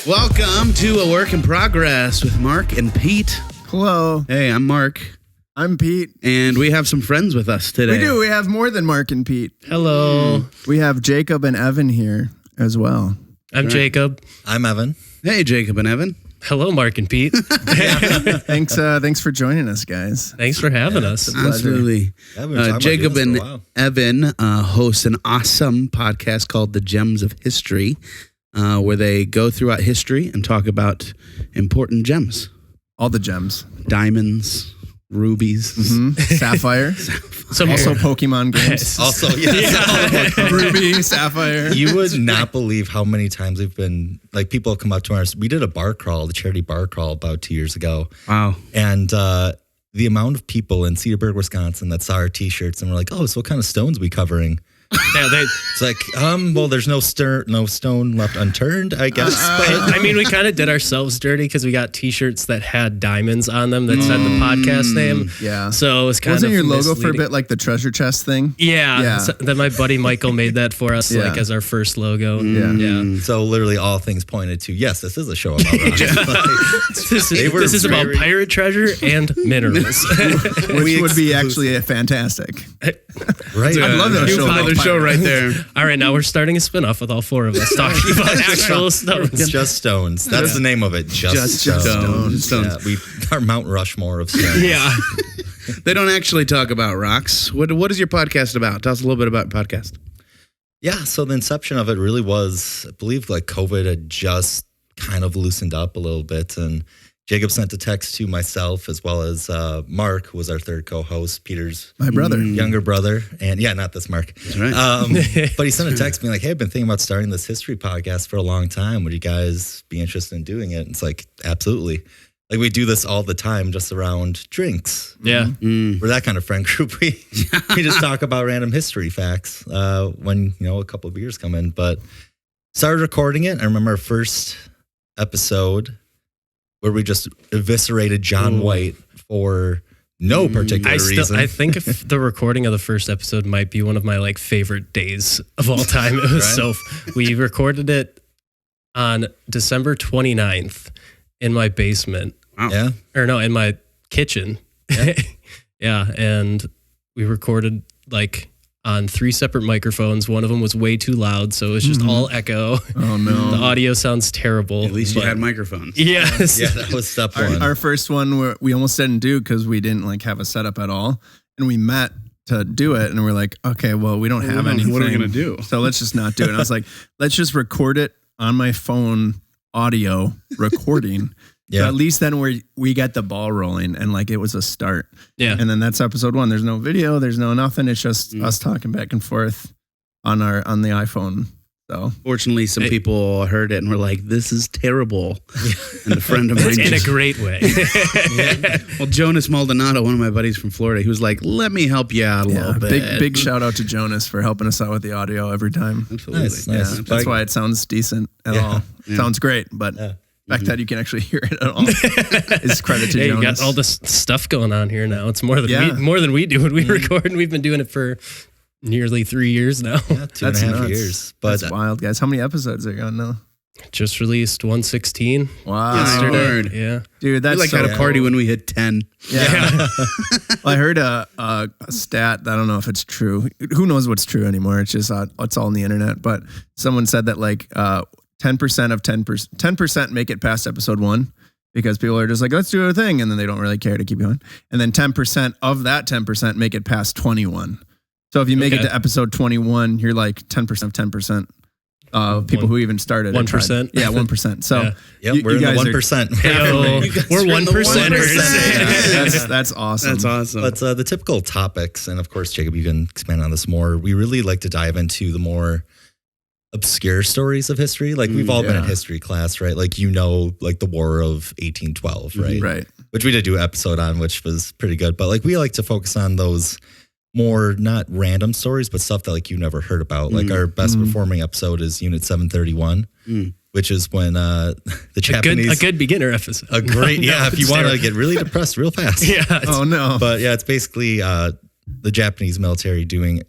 Welcome to A Work in Progress with Mark and Pete. Hello. Hey, I'm Mark. I'm Pete. And we have some friends with us today. We do. We have more than Mark and Pete. Hello. We have Jacob and Evan here as well. I'm Jacob. I'm Evan. Hey, Jacob and Evan. Hello, Mark and Pete. Thanks for joining us, guys. Thanks for having us. Absolutely. Jacob and Evan host an awesome podcast called The Gems of History, where they go throughout history and talk about important gems. All the gems. Diamonds, rubies, Sapphire. Also Pokemon games. Also, yes. Ruby, Sapphire. You would not believe how many times we've been, like, people have come up to us. We did a bar crawl, the charity bar crawl, about 2 years ago. Wow. And the amount of people in Cedarburg, Wisconsin that saw our T-shirts and were like, oh, so what kind of stones we covering? Yeah, It's like, well, there's no stone left unturned, I guess. I mean, we kind of did ourselves dirty because we got T-shirts that had diamonds on them that said the podcast name. Yeah. So it was kind Wasn't of your logo misleading. for a bit like the treasure chest thing? Yeah. So then my buddy Michael made that for us, like as our first logo. Yeah. So literally all things pointed to, yes, this is a show about rocks. This is about pirate treasure and minerals. Which would be actually fantastic. Right. I love that show. Another show right there. All right, now we're starting a spinoff with all four of us talking about actual stones. It's just stones. That's the name of it. Just stones. Stones. Yeah, we are Mount Rushmore of stones. Yeah. They don't actually talk about rocks. What is your podcast about? Tell us a little bit about your podcast. Yeah, so the inception of it really was, I believe, like COVID had just kind of loosened up a little bit, and Jacob sent a text to myself as well as Mark, who was our third co-host, Peter's My brother. younger brother, and not this Mark. That's right. But he sent a text being like, hey, I've been thinking about starting this history podcast for a long time. Would you guys be interested in doing it? And it's like, absolutely. Like, we do this all the time just around drinks. Yeah. We're that kind of friend group. We just talk about random history facts when, a couple of beers come in. But started recording it. I remember our first episode where we just eviscerated John White for no particular reason. I think if the recording of the first episode might be one of my favorite days of all time. It was we recorded it on December 29th in my basement. Wow. Yeah. Or no, in my kitchen. Yeah. Yeah. And we recorded on 3 separate microphones. One of them was way too loud, so it was just all echo. Oh, no. The audio sounds terrible. At least you had microphones. Yes. Yeah, that was step one. Our first one we almost didn't do because we didn't have a setup at all. And we met to do it, and we're like, okay, well, we don't have anything. What are we going to do? So let's just not do it. And I was like, let's just record it on my phone audio recording. Yeah. So at least then we got the ball rolling, and it was a start. Yeah. And then that's episode 1. There's no video, there's no nothing. It's just us talking back and forth on the iPhone. So Fortunately, some people heard it and were like, this is terrible. And a friend of mine in a great way. Well, Jonas Maldonado, one of my buddies from Florida, he was like, let me help you out a little bit. big shout out to Jonas for helping us out with the audio every time. Absolutely. Nice. Yeah, that's why it sounds decent at all. It sounds great, but the fact that you can actually hear it at all is credit to Hey, Jonas. you got all this stuff going on here now. It's more than we do when we record, and we've been doing it for nearly 3 years now. Yeah, 2.5 nuts. years. But That's wild, guys. How many episodes are you on now? Just released 116 Wow. yesterday. Yeah. Dude, that's We at a party when we hit 10. Yeah. Well, I heard a stat. I don't know if it's true. Who knows what's true anymore? It's just it's all on the internet. But someone said that 10% of 10% make it past episode 1 because people are just like, let's do a thing, and then they don't really care to keep going. And then 10% of that 10% make it past 21. So if you make it to episode 21, you're 10% of 10%. People who even started 1%. Yeah, 1%. So we're in the 1%. We're 1%ers. That's awesome. That's awesome. But the typical topics, and of course, Jacob, you can expand on this more. We really like to dive into the more obscure stories of history. We've all been in history class, right? The War of 1812, right? Right. Which we did do an episode on, which was pretty good. But we like to focus on those more not random stories, but stuff that you never heard about. Our best performing episode is Unit 731, which is when the Japanese a good beginner episode. A great if you want to get really depressed real fast. Yeah. Oh no. But it's basically the Japanese military doing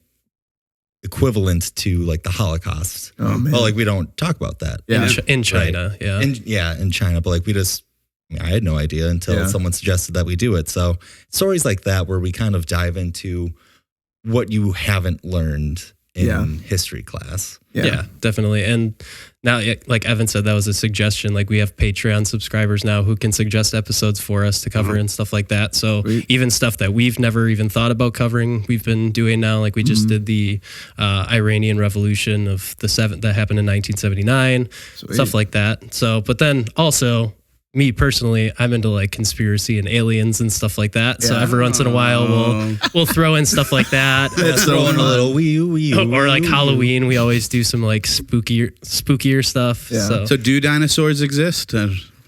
equivalent to like the Holocaust. Oh, man. Well, like we don't talk about that. Yeah. In China, yeah. In China, but like I had no idea until someone suggested that we do it. So stories like that where we kind of dive into what you haven't learned in history class. Yeah, definitely. And now, like Evan said, that was a suggestion. Like we have Patreon subscribers now who can suggest episodes for us to cover and stuff like that. So even stuff that we've never even thought about covering, we've been doing now. Like we just did the Iranian Revolution of the that happened in 1979, stuff like that. So, but then also, me personally, I'm into like conspiracy and aliens and stuff like that. So every once in a while, we'll throw in stuff like that. Throw in a little wee. Or like Halloween, we always do some like spookier stuff. Yeah. So do dinosaurs exist?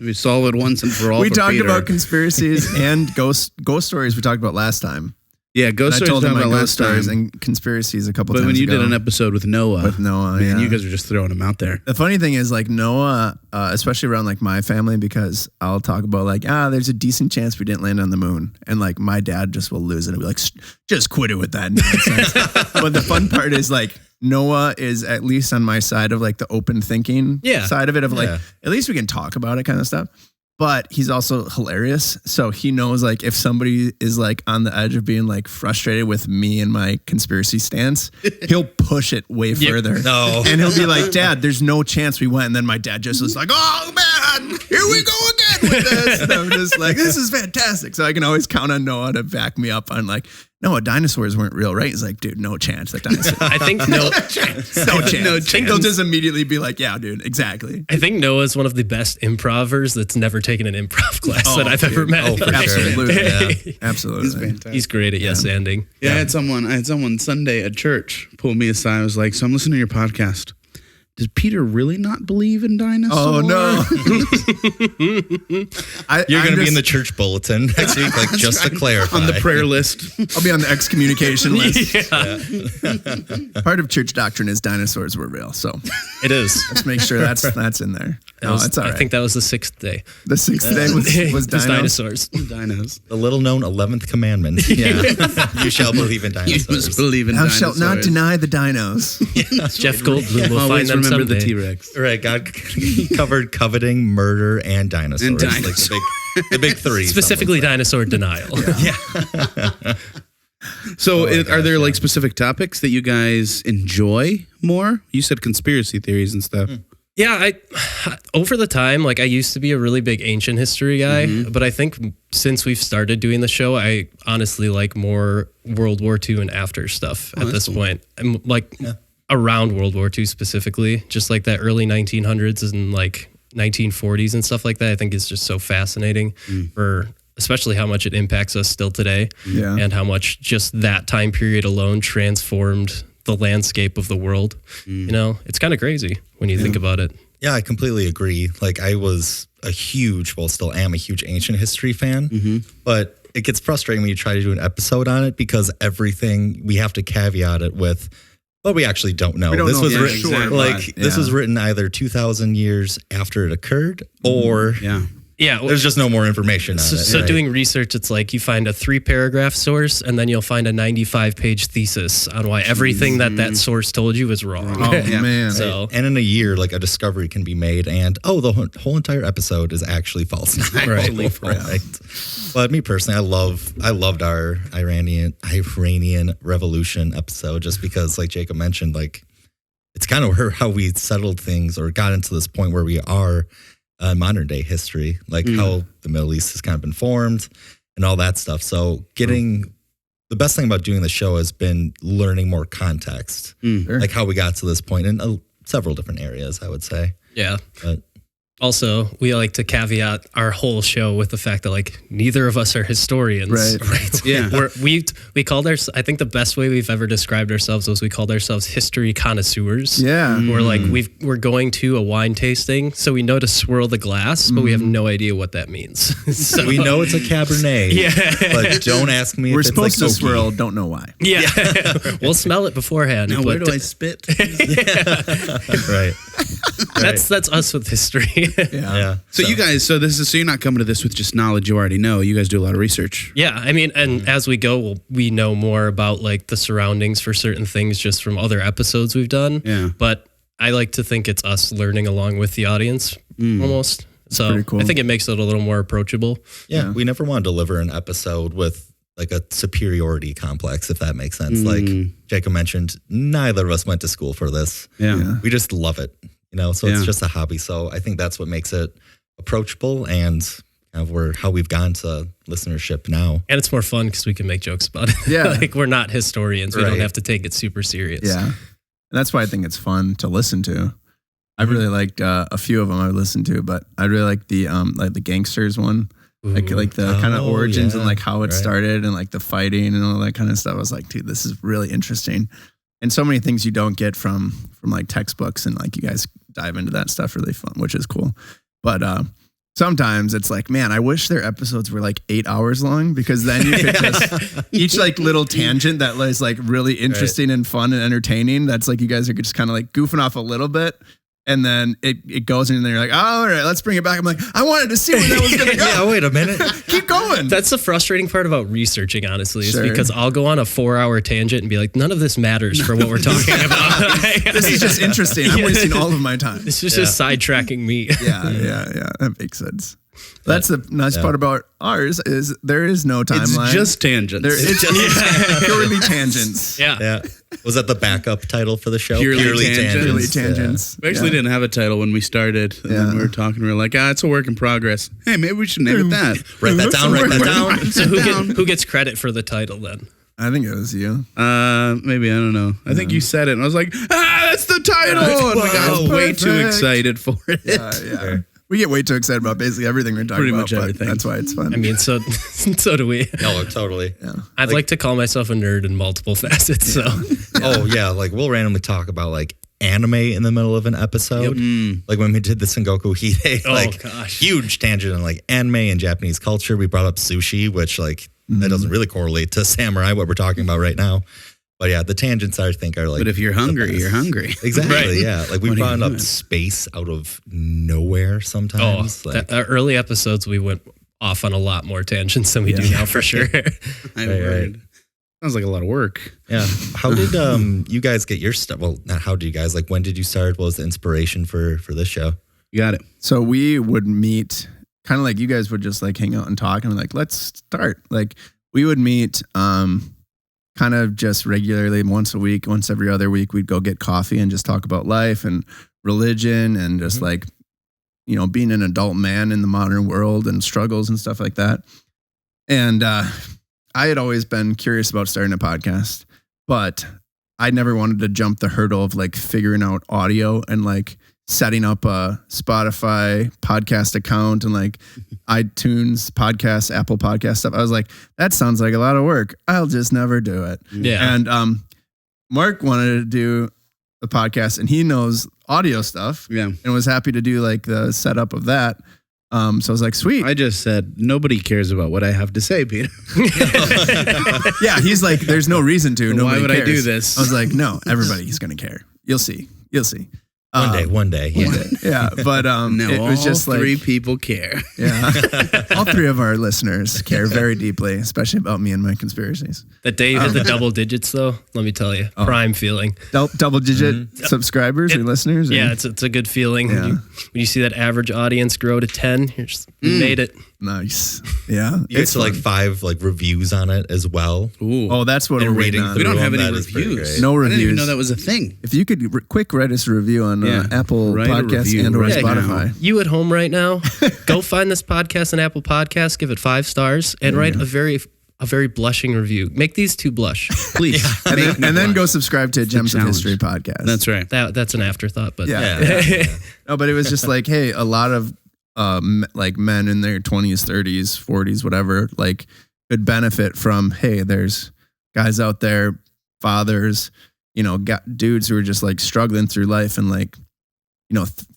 We solve it once and for all. We for talked Peter. about conspiracies and ghost stories we talked about last time. Yeah, ghost stories. I told him my about ghost last stories time. and conspiracies a couple But times when you ago. did an episode with Noah, man, you guys are just throwing them out there. The funny thing is, like Noah, especially around like my family, because I'll talk about like, there's a decent chance we didn't land on the moon, and like my dad just will lose it and be like, just quit it with that nonsense. But the fun part is like Noah is at least on my side of like the open thinking side of it, of like at least we can talk about it kind of stuff. But he's also hilarious. So he knows like if somebody is like on the edge of being like frustrated with me and my conspiracy stance, he'll push it way further. No. And he'll be like, Dad, there's no chance we went. And then my dad just was like, oh man, here we go again with this. And I'm just like, this is fantastic. So I can always count on Noah to back me up on like, no, dinosaurs weren't real, right? He's like, dude, no chance that dinosaurs. I think no chance. They'll just immediately be like, yeah, dude, exactly. I think Noah's one of the best improvers that's never taken an improv class that I've ever met. Oh, for Absolutely. sure. Absolutely. He's fantastic. He's great at yes-anding. Yeah, I had someone Sunday at church pull me aside. I was like, so I'm listening to your podcast. Does Peter really not believe in dinosaurs? Oh, no. You're going to be in the church bulletin next week, like just to clarify. On the prayer list. I'll be on the excommunication list. Part of church doctrine is dinosaurs were real. So It is. let's make sure that's in there. No, it's all right. I think that was the 6th day. The 6th day was Just dinosaurs. dinosaurs. The little known 11th commandment. Yeah. You shall believe in You dinosaurs. must believe in Thou dinosaurs. shalt not deny the dinos. Jeff Goldblum will find Always them remember someday. the T-Rex. Right, God covered coveting, murder, and dinosaurs. And Like dinosaurs. the big three. Specifically dinosaur denial. So are there like specific topics that you guys enjoy more? You said conspiracy theories and stuff. Yeah, over the time, like I used to be a really big ancient history guy, but I think since we've started doing the show, I honestly like more World War II and after stuff at this point. I'm like around World War II specifically, just like that early 1900s and like 1940s and stuff like that. I think is just so fascinating for especially how much it impacts us still today and how much just that time period alone transformed the landscape of the world. You know, it's kind of crazy when you think about it. Yeah, I completely agree. Like I was still am a huge ancient history fan, but it gets frustrating when you try to do an episode on it because everything we have to caveat it with, well, we actually don't know. This was written this was written either 2,000 years after it occurred or there's just no more information on it. So doing research, it's like you find a 3-paragraph source and then you'll find a 95-page thesis on why everything that source told you is wrong. Oh, man. So and in a year, like a discovery can be made, and the whole entire episode is actually false. Right. But me personally, I loved our Iranian Revolution episode just because, like Jacob mentioned, like it's kind of how we settled things or got into this point where we are. Modern day history, like how the Middle East has kind of been formed and all that stuff. So the best thing about doing the show has been learning more context, like how we got to this point in several different areas, I would say. Yeah. But also, we like to caveat our whole show with the fact that like neither of us are historians. Right. Yeah. We called ourselves, I think the best way we've ever described ourselves was we called ourselves history connoisseurs. Yeah. We're like, we're going to a wine tasting, so we know to swirl the glass, but we have no idea what that means. So we know it's a Cabernet, but don't ask me We're if supposed it's to swirl, don't know why. yeah. We'll smell it beforehand. Now, but where do I spit? Right. that's us with history. Yeah. So you guys, so you're not coming to this with just knowledge you already know. You guys do a lot of research. Yeah, I mean, and as we go, we know more about like the surroundings for certain things just from other episodes we've done. Yeah. But I like to think it's us learning along with the audience almost. So pretty cool. I think it makes it a little more approachable. Yeah. We never want to deliver an episode with like a superiority complex, if that makes sense. Like Jacob mentioned, neither of us went to school for this. Yeah. We just love it, so it's just a hobby. So I think that's what makes it approachable and kind of how we've gone to listenership now. And it's more fun because we can make jokes about it. Yeah. Like we're not historians. We Right. don't have to take it super serious. Yeah. And that's why I think it's fun to listen to. I really liked a few of them I listened to, but I really like the gangsters one. Like the kind of origins and like how it started and like the fighting and all that kind of stuff. I was like, dude, this is really interesting. And so many things you don't get from like textbooks, and like you guys dive into that stuff really fun, which is cool. But sometimes it's like, man, I wish their episodes were like 8 hours long, because then you could just each like little tangent that is like really interesting and fun and entertaining. That's like you guys are just kind of like goofing off a little bit. And then it goes in, and then you're like, oh, all right, let's bring it back. I'm like, I wanted to see where that was going to go. Yeah, wait a minute. Keep going. That's the frustrating part about researching, honestly, is Sure. because I'll go on a 4-hour tangent and be like, none of this matters for what we're talking about. This is just interesting. I'm wasting all of my time. It's just sidetracking me. Yeah. That makes sense. That's the nice part about ours is there is no timeline. It's just tangents. It's just purely tangents. Yeah. Was that the backup title for the show? Purely tangents. Purely tangents. We actually didn't have a title when we started. And then we were talking. We were like, it's a work in progress. Hey, maybe we should name it that. Write that down. Write that down. So who gets credit for the title then? I think it was you. Maybe, I don't know. I think you said it, and I was like, that's the title. And we got way too perfect. excited for it. Yeah. We get way too excited about basically everything we're talking Pretty about. much everything. That's why it's fun. I mean, so do we. No, totally. Yeah. I'd like to call myself a nerd in multiple facets. So Oh yeah, like we'll randomly talk about like anime in the middle of an episode. Like when we did the Sengoku Hide, like huge tangent on like anime and Japanese culture. We brought up sushi, which like that doesn't really correlate to samurai, what we're talking about right now. But yeah, the tangents I think are like. But if you're hungry, you're hungry. Exactly. Right. Yeah. Like we brought up space out of nowhere sometimes. Our early episodes, we went off on a lot more tangents than we do now, for sure. I'm worried. Sounds like a lot of work. Yeah. How did you guys get your stuff? Well, not how did you guys, like when did you start? What was the inspiration for this show? You got it. So we would meet kind of like you guys would just like hang out and talk and we're like, let's start. Like we would meet kind of just regularly once a week, once every other week, we'd go get coffee and just talk about life and religion and just like, being an adult man in the modern world and struggles and stuff like that. And I had always been curious about starting a podcast, but I never wanted to jump the hurdle of like figuring out audio and like setting up a Spotify podcast account and like iTunes podcast, Apple podcast stuff. I was like, that sounds like a lot of work. I'll just never do it. Yeah. And Mark wanted to do a podcast and he knows audio stuff. Yeah. And was happy to do like the setup of that. So I was like, sweet. I just said, nobody cares about what I have to say, Peter. Yeah. He's like, there's no reason to. Why would cares. I do this? I was like, no, everybody's going to care. You'll see. One day. Yeah. Yeah. But No, it was all just like, three people care. yeah. All three of our listeners care very deeply, especially about me and my conspiracies. The day you hit the double digits, though, let me tell you, prime feeling. Double digit subscribers or listeners? Or? Yeah, it's a good feeling. Yeah. When you see that average audience grow to 10, you made it. Nice. Yeah. You get to like 5 like reviews on it as well. Ooh. Oh, that's what And we're waiting rating on. We don't have That any is pretty reviews. great. No I didn't even reviews. know that was a thing. If you could quick write us a review on Apple Write a Podcasts review and or right Spotify. now. You at home right now, go find this podcast on Apple Podcasts, give it 5 stars, and write a very blushing review. Make these 2 blush, please. And then go subscribe to Gems of History podcast. That's right. That's an afterthought, but Yeah. No, but it was just like, hey, a lot of like men in their 20s, 30s, 40s, whatever, like could benefit from, hey, there's guys out there, fathers, dudes who are just like struggling through life and like,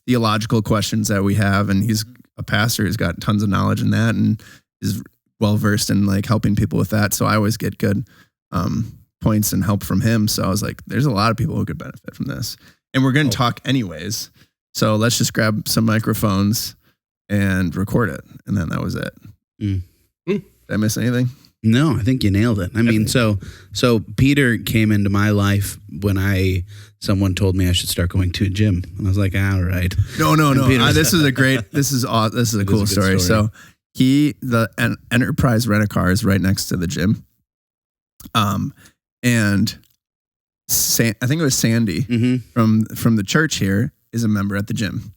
theological questions that we have. And he's a pastor who's got tons of knowledge in that and is well versed in like helping people with that. So I always get good points and help from him. So I was like, there's a lot of people who could benefit from this. And we're going to talk anyways. So let's just grab some microphones and record it. And then that was it. Did I miss anything? No, I think you nailed it. I mean, so Peter came into my life when someone told me I should start going to a gym, and I was like, all right. No. This is a cool story. So the Enterprise Rent-A-Car is right next to the gym. And I think it was Sandy from the church here is a member at the gym,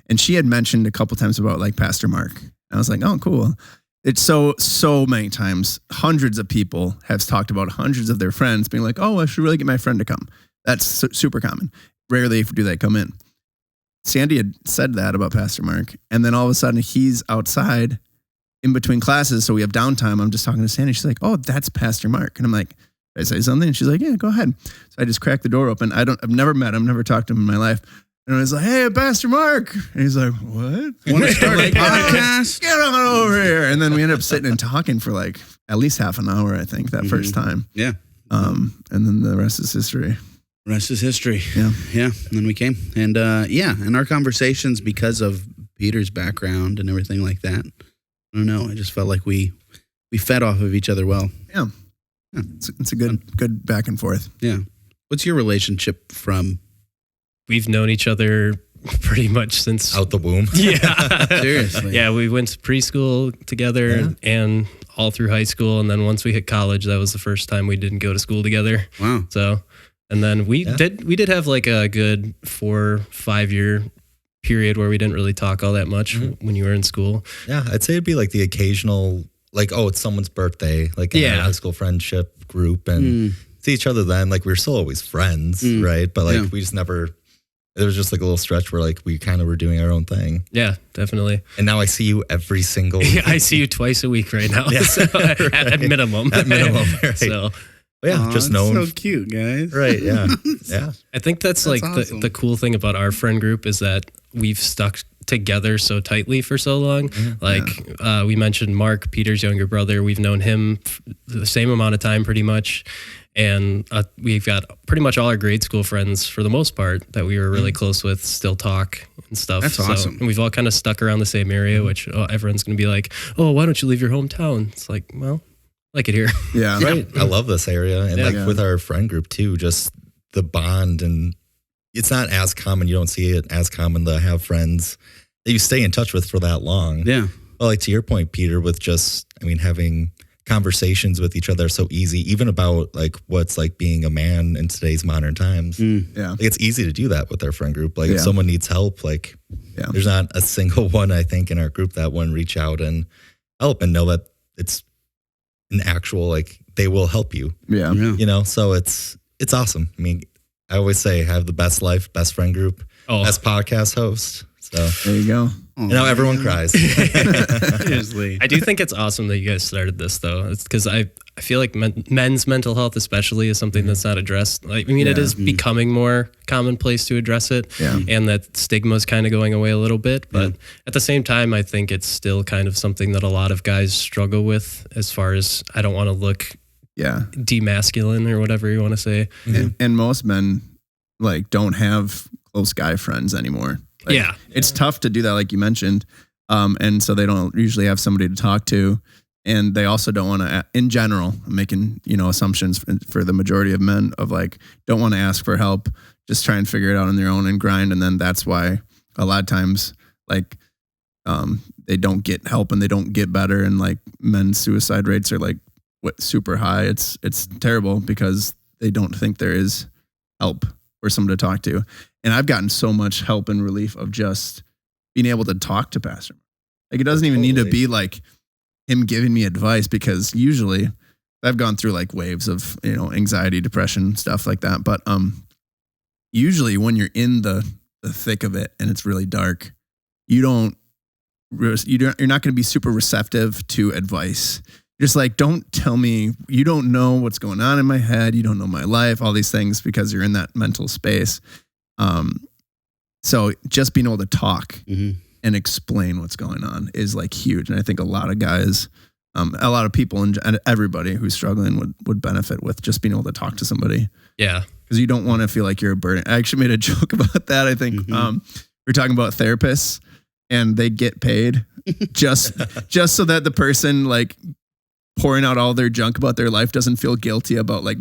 and she had mentioned a couple times about like Pastor Mark. And I was like, oh, cool. It's so many times, hundreds of people have talked about hundreds of their friends being like, oh, I should really get my friend to come. That's super common. Rarely do they come in. Sandy had said that about Pastor Mark. And then all of a sudden he's outside in between classes. So we have downtime. I'm just talking to Sandy. She's like, oh, that's Pastor Mark. And I'm like, did I say something? And she's like, yeah, go ahead. So I just cracked the door open. I've never met him, never talked to him in my life. And I was like, hey, Pastor Mark. And he's like, what? Want to start a podcast? Get on over here. And then we ended up sitting and talking for like at least half an hour, I think, that first time. Yeah. And then the rest is history. Rest is history. Yeah. Yeah. And then we came. And and our conversations, because of Peter's background and everything like that, I don't know. I just felt like we fed off of each other well. Yeah. It's a good back and forth. Yeah. What's your relationship from? We've known each other pretty much since out the womb. Yeah. Seriously. Yeah, we went to preschool together and all through high school. And then once we hit college, that was the first time we didn't go to school together. Wow. So, and then we did have like a good 4-5 year period where we didn't really talk all that much when you were in school. Yeah, I'd say it'd be like the occasional, like, oh, it's someone's birthday, like in our high school friendship group, and see each other then. Like, we were still always friends, right? But like, we just never. There was just like a little stretch where like we kind of were doing our own thing. Yeah, definitely. And now I see you every single week. I see you twice a week right now. Yeah, so, at minimum. At minimum, right. So, just known. So cute, guys. Right, yeah. Yeah. I think that's like awesome. the cool thing about our friend group is that we've stuck together so tightly for so long. We mentioned Mark, Peter's younger brother. We've known him the same amount of time pretty much. And we've got pretty much all our grade school friends, for the most part, that we were really close with, still talk and stuff. That's awesome. And we've all kind of stuck around the same area, which everyone's going to be like, oh, why don't you leave your hometown? It's like, well, I like it here. Yeah. Right. I love this area. And with our friend group too, just the bond. And it's not as common. You don't see it as common to have friends that you stay in touch with for that long. Yeah. Well, like to your point, Peter, with having conversations with each other are so easy, even about like what's like being a man in today's modern times. Yeah. Like, it's easy to do that with our friend group. Like if someone needs help, like there's not a single one, I think, in our group that wouldn't reach out and help and know that it's an actual, like, they will help you. Yeah. You know, so it's awesome. I mean, I always say I have the best life, best friend group, best podcast host. So there you go. And now everyone cries. Seriously. I do think it's awesome that you guys started this, though. It's because I feel like men's mental health especially is something that's not addressed. Like, I mean, it is becoming more commonplace to address it, and that stigma is kind of going away a little bit. But at the same time, I think it's still kind of something that a lot of guys struggle with, as far as I don't want to look demasculine or whatever you want to say. And most men like don't have close guy friends anymore. Like, it's tough to do that, like you mentioned. And so they don't usually have somebody to talk to. And they also don't want to, in general, I'm making, assumptions for the majority of men of like, don't want to ask for help, just try and figure it out on their own and grind. And then that's why a lot of times, like, they don't get help and they don't get better. And like men's suicide rates are like super high. It's terrible because they don't think there is help or someone to talk to. And I've gotten so much help and relief of just being able to talk to Pastor. Like, it doesn't even need to be like him giving me advice, because usually I've gone through like waves of, anxiety, depression, stuff like that. But usually when you're in the thick of it and it's really dark, you're not going to be super receptive to advice. Just like, don't tell me, you don't know what's going on in my head. You don't know my life, all these things, because you're in that mental space. So just being able to talk and explain what's going on is like huge. And I think a lot of guys, a lot of people and everybody who's struggling would benefit with just being able to talk to somebody. Yeah. Because you don't want to feel like you're a burden. I actually made a joke about that, I think, for we're talking about therapists and they get paid just so that the person like pouring out all their junk about their life doesn't feel guilty about like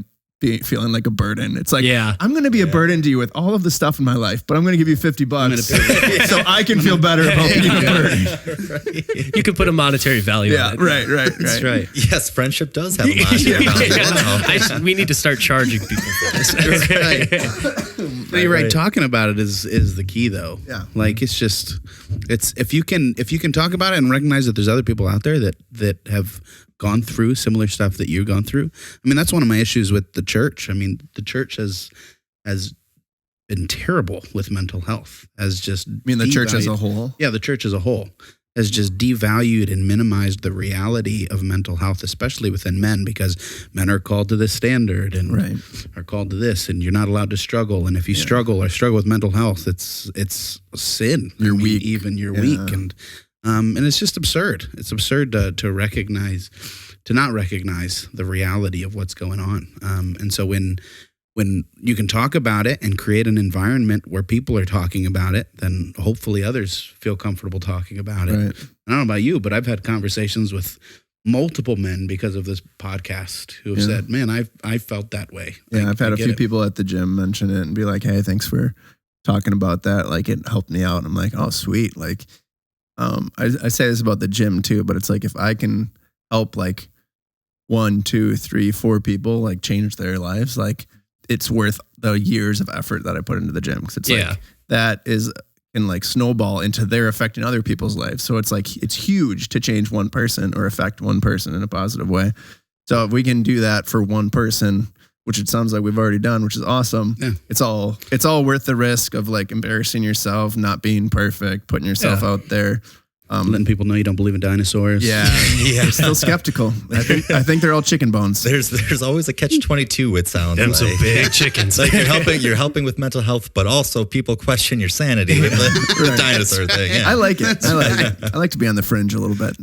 feeling like a burden. It's like, I'm going to be a burden to you with all of the stuff in my life, but I'm going to give you $50 so I can feel better about being a burden. Right. You can put a monetary value on it. Right. That's right. Yes, friendship does have a monetary value. Wow. We need to start charging people for this. But you're right. Talking about it is the key, though. Yeah. Like it's if you can talk about it and recognize that there's other people out there that have gone through similar stuff that you've gone through. I mean, that's one of my issues with the church. I mean, the church has been terrible with mental health. The church as a whole? Yeah, the church as a whole has just devalued and minimized the reality of mental health, especially within men, because men are called to this standard and are called to this, and you're not allowed to struggle. And if you struggle with mental health, it's sin. You're weak. You're weak. And it's just absurd. It's absurd to not recognize the reality of what's going on. And so when you can talk about it and create an environment where people are talking about it, then hopefully others feel comfortable talking about it. Right. I don't know about you, but I've had conversations with multiple men because of this podcast who have said, man, I felt that way. Yeah, I've had a few people at the gym mention it and be like, hey, thanks for talking about that. Like it helped me out. I'm like, oh, sweet. Like, I say this about the gym too, but it's like if I can help like 1, 2, 3, 4 people like change their lives, like it's worth the years of effort that I put into the gym. Cause it's like that can like snowball into their affecting other people's lives. So it's like, it's huge to change one person or affect one person in a positive way. So if we can do that for one person, which it sounds like we've already done, which is awesome. Yeah. It's all worth the risk of like embarrassing yourself, not being perfect, putting yourself out there. Letting people know you don't believe in dinosaurs. Yeah. I'm still skeptical. I think they're all chicken bones. There's always a catch-22. It sounds them like. Some big chickens. Like you're helping with mental health, but also people question your sanity with the dinosaur thing. Yeah. I like it. I like to be on the fringe a little bit.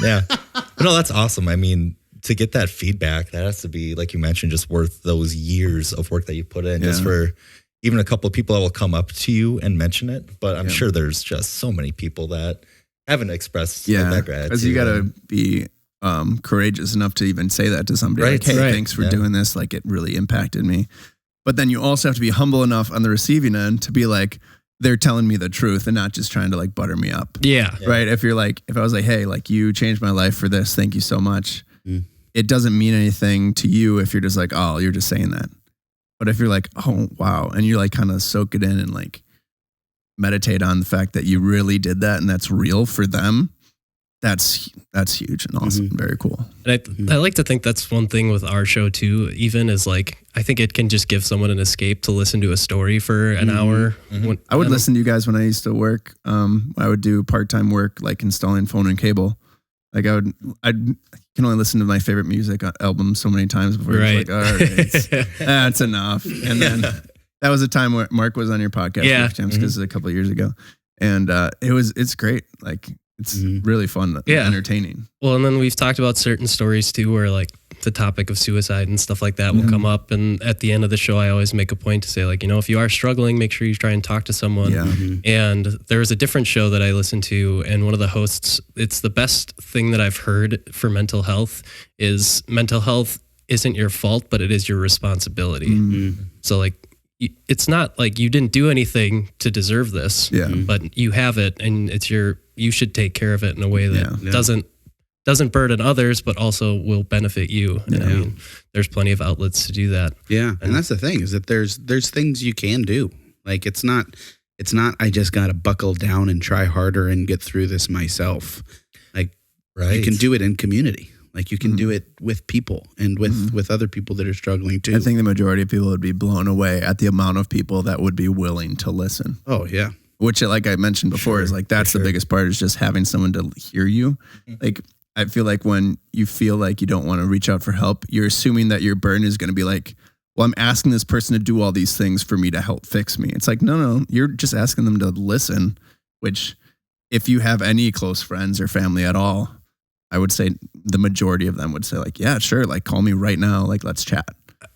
Yeah. But no, that's awesome. I mean, to get that feedback, that has to be, like you mentioned, just worth those years of work that you put in, just for even a couple of people that will come up to you and mention it. But I'm sure there's just so many people that haven't expressed that gratitude. Because you got to be courageous enough to even say that to somebody. Like, hey, thanks for doing this. Like, it really impacted me. But then you also have to be humble enough on the receiving end to be like, they're telling me the truth and not just trying to like butter me up. Yeah. Right. If I was like, hey, like you changed my life for this. Thank you so much. It doesn't mean anything to you if you're just like, oh, you're just saying that. But if you're like, oh, wow. And you like kind of soak it in and like meditate on the fact that you really did that and that's real for them. That's huge and awesome. Very cool. And I like to think that's one thing with our show too, even is like, I think it can just give someone an escape to listen to a story for an hour. I would listen to you guys when I used to work. I would do part-time work, like installing phone and cable. Like I can only listen to my favorite music album so many times before it's like, all right, that's enough. And then that was a time where Mark was on your podcast because a couple of years ago. And it's great. Like it's really fun and entertaining. Well, and then we've talked about certain stories too, where like the topic of suicide and stuff like that will come up. And at the end of the show, I always make a point to say like, if you are struggling, make sure you try and talk to someone. And there was a different show that I listened to, and one of the hosts, it's the best thing that I've heard for mental health is mental health isn't your fault, but it is your responsibility. So like, it's not like you didn't do anything to deserve this, but you have it, and you should take care of it in a way that doesn't burden others, but also will benefit you. And I mean, there's plenty of outlets to do that. Yeah. And that's the thing, is that there's things you can do. Like it's not I just got to buckle down and try harder and get through this myself. Like you can do it in community. Like you can do it with people and with other people that are struggling too. I think the majority of people would be blown away at the amount of people that would be willing to listen. Oh yeah. Which, like I mentioned before, is like, that's the biggest part, is just having someone to hear you. Like, I feel like when you feel like you don't want to reach out for help, you're assuming that your burden is going to be like, well, I'm asking this person to do all these things for me to help fix me. It's like, no, you're just asking them to listen, which if you have any close friends or family at all, I would say the majority of them would say like, yeah, sure. Like call me right now. Like, let's chat.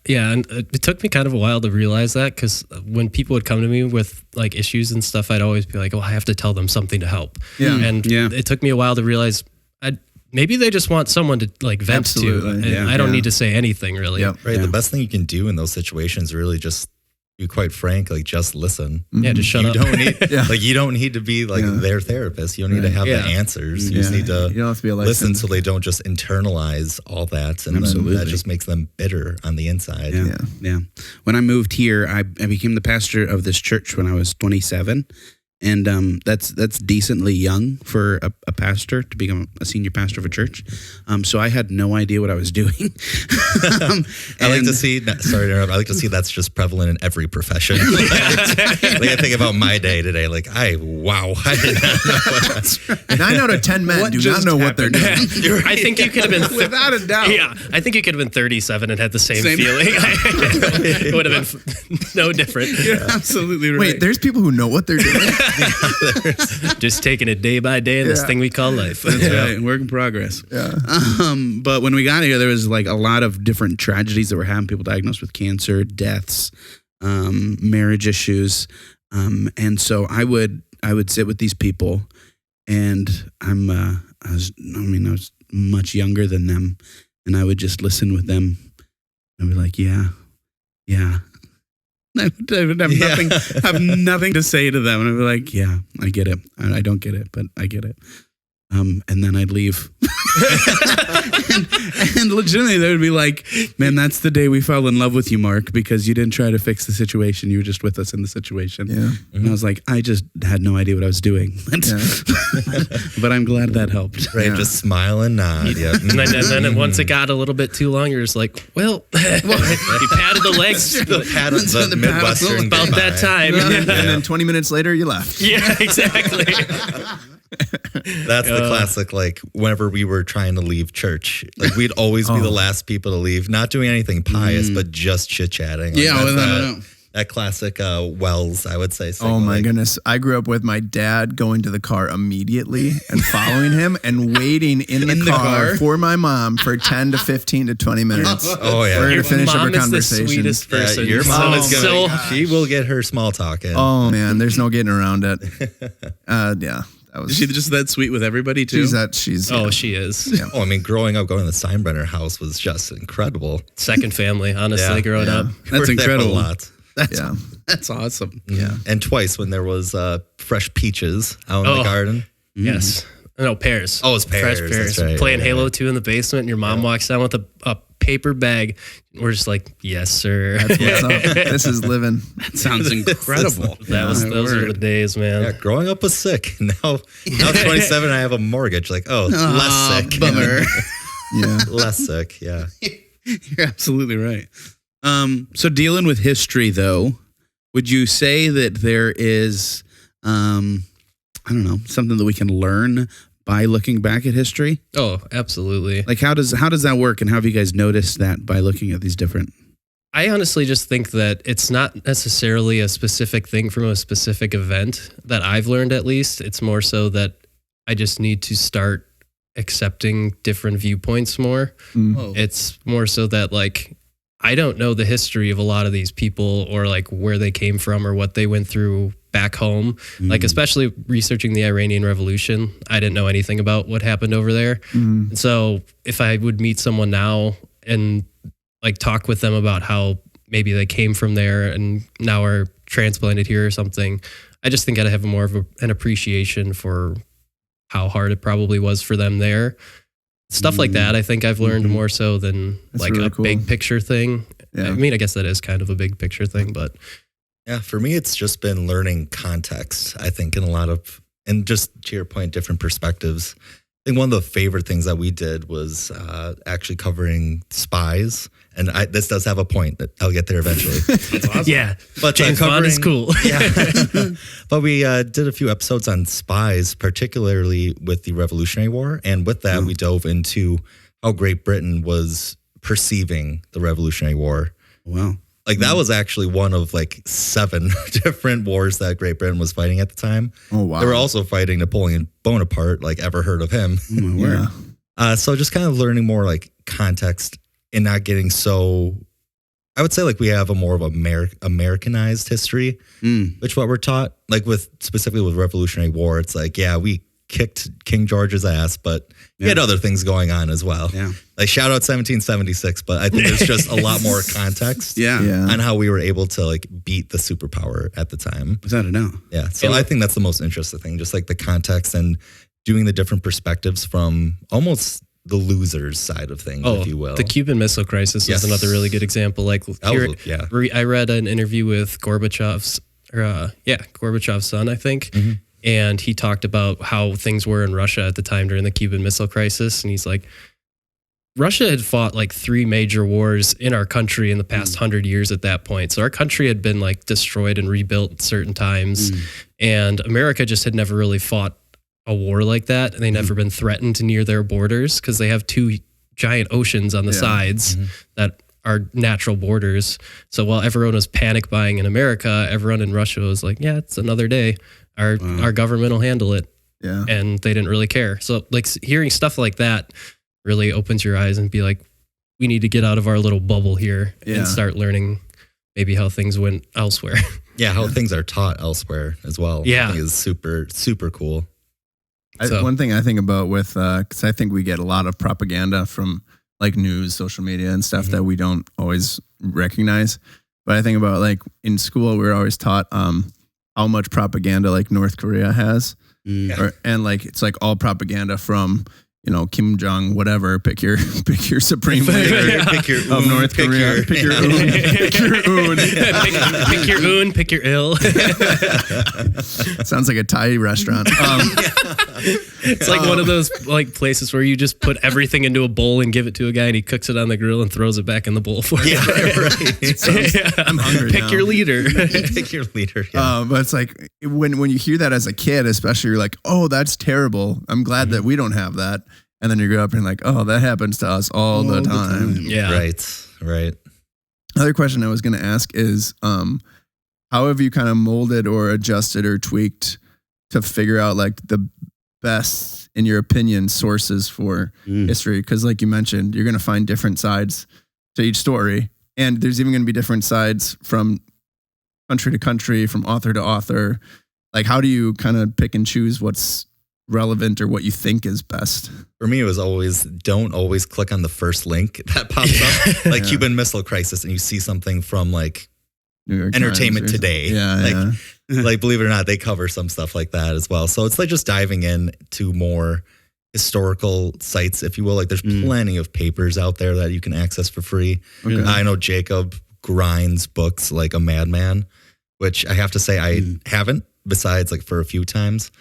Yeah, and it took me kind of a while to realize that, because when people would come to me with like issues and stuff, I'd always be like, "Oh, I have to tell them something to help." Yeah. And it took me a while to realize maybe they just want someone to like vent to, and I don't need to say anything really. Yep. Right. The best thing you can do in those situations is really just be quite frank, like just listen. Yeah, just shut up. Don't need like you don't need to be like their therapist. You don't need to have the answers. You just need to, you don't have to be a listen so they don't just internalize all that, and then that just makes them bitter on the inside. Yeah. When I moved here, I became the pastor of this church when I was 27. And that's decently young for a pastor to become a senior pastor of a church. So I had no idea what I was doing. I like to see. Sorry to interrupt. I like to see that's just prevalent in every profession. Like I think about my day today. Like I did not know what 9 out of 10 men do not know what they're doing. I think you could have been without a doubt. Yeah, I think you could have been 37 and had the same feeling. It would have been no different. You're absolutely right. Wait, there's people who know what they're doing. Just taking it day by day in this thing we call life. That's right. Work in progress. Yeah. But when we got here, there was like a lot of different tragedies that were happening. People diagnosed with cancer, deaths, marriage issues. And so I would sit with these people, and I was much younger than them, and I would just listen with them and be like, yeah. I would have nothing to say to them. And I'd be like, yeah, I get it. I don't get it, but I get it. And then I'd leave. and legitimately, they would be like, man, that's the day we fell in love with you, Mark, because you didn't try to fix the situation. You were just with us in the situation. Yeah. And I was like, I just had no idea what I was doing. But I'm glad that helped. Right, just smile and nod. Yeah. And then once it got a little bit too long, you're just like, well, you patted the legs. the Midwestern about that time. And then 20 minutes later, you left. Yeah, exactly. That's the classic, like whenever we were trying to leave church, like we'd always be the last people to leave, not doing anything pious, but just chit-chatting. Like that classic Wells, I would say. Oh my goodness. I grew up with my dad going to the car immediately and following him and waiting in the car for my mom for 10 to 15 to 20 minutes. Oh yeah. For her to finish up her mom is conversation. the sweetest person. Your mom is she will get her small talk in. Oh man, there's no getting around it. Is she just that sweet with everybody too? She is. Yeah. Oh, I mean, growing up, going to the Steinbrenner house was just incredible. Second family, honestly, growing up. That's incredible. A lot. That's awesome. Yeah. And twice when there was fresh peaches out in the garden. Yes. No, pears. Oh, it's pears. Fresh pears. Right, Playing Halo 2 in the basement, and your mom walks down with a paper bag. We're just like, yes, sir. That's what's up. This is living. That sounds incredible. Those are the days, man. Yeah, growing up was sick. Now 27, I have a mortgage. Like, less sick. Bummer. Less sick. Yeah. You're absolutely right. So dealing with history, though, would you say that there is, something that we can learn by looking back at history? Oh, absolutely. Like how does that work, and how have you guys noticed that by looking at these different? I honestly just think that it's not necessarily a specific thing from a specific event that I've learned, at least. It's more so that I just need to start accepting different viewpoints more. It's more so that like I don't know the history of a lot of these people, or like where they came from or what they went through back home. Like especially researching the Iranian Revolution, I didn't know anything about what happened over there. And so if I would meet someone now and like talk with them about how maybe they came from there and now are transplanted here or something, I just think I'd have more of an appreciation for how hard it probably was for them there. Stuff like that, I think I've learned more so than That's like really a cool. big picture thing. Yeah. I mean, I guess that is kind of a big picture thing, but Yeah, for me, it's just been learning context, I think, in a lot of, and just to your point, different perspectives. I think one of the favorite things that we did was actually covering spies. And this does have a point that I'll get there eventually. that's awesome. Yeah, but James Bond is cool. But we did a few episodes on spies, particularly with the Revolutionary War. And with that, we dove into how Great Britain was perceiving the Revolutionary War. Wow. Like that was actually one of like 7 different wars that Great Britain was fighting at the time. Oh, wow. They were also fighting Napoleon Bonaparte, like ever heard of him. Oh, my word. So just kind of learning more like context and not getting so I would say like we have a more of Americanized history, which what we're taught, like specifically with Revolutionary War, it's like, yeah, we kicked King George's ass, but he had other things going on as well. Yeah. Like shout out 1776, but I think there's just a lot more context on how we were able to like beat the superpower at the time. Without a doubt. Yeah. So I think that's the most interesting thing, just like the context and doing the different perspectives from almost the loser's side of things, if you will. The Cuban Missile Crisis is another really good example. Like I read an interview with Gorbachev's son, I think. Mm-hmm. And he talked about how things were in Russia at the time during the Cuban Missile Crisis. And he's like, Russia had fought like 3 major wars in our country in the past 100 years at that point. So our country had been like destroyed and rebuilt certain times. And America just had never really fought a war like that. And they never been threatened near their borders because they have 2 giant oceans on the sides that are natural borders. So while everyone was panic buying in America, everyone in Russia was like, yeah, it's another day. Our government will handle it. Yeah. And they didn't really care. So like hearing stuff like that really opens your eyes and be like, we need to get out of our little bubble here and start learning maybe how things went elsewhere. Yeah, how things are taught elsewhere as well. Yeah. I think is super, super cool. One thing I think about with, because I think we get a lot of propaganda from like news, social media and stuff that we don't always recognize. But I think about like in school, we were always taught how much propaganda like North Korea has. And like it's like all propaganda from, you know, Kim Jong, whatever, pick your supreme leader of North Korea. Pick your un. Pick your un. Pick your un, pick your ill. Sounds like a Thai restaurant. It's like one of those like places where you just put everything into a bowl and give it to a guy and he cooks it on the grill and throws it back in the bowl for you. Yeah, right. I'm hungry Pick your leader. Pick your leader. Yeah. But it's like when you hear that as a kid, especially, you're like, oh, that's terrible. I'm glad that we don't have that. And then you grow up and you're like, oh, that happens to us all the time. Yeah. Right. Another question I was going to ask is, how have you kind of molded or adjusted or tweaked to figure out like the best, in your opinion, sources for history? Because like you mentioned, you're going to find different sides to each story. And there's even going to be different sides from country to country, from author to author. Like, how do you kind of pick and choose what's relevant or what you think is best? For me, it was don't always click on the first link that pops up, like Cuban Missile Crisis, and you see something from like Entertainment Today. Like believe it or not, they cover some stuff like that as well. So it's like just diving in to more historical sites, if you will. Like there's plenty of papers out there that you can access for free. Okay. I know Jacob grinds books like a madman, which I have to say I haven't, besides like for a few times.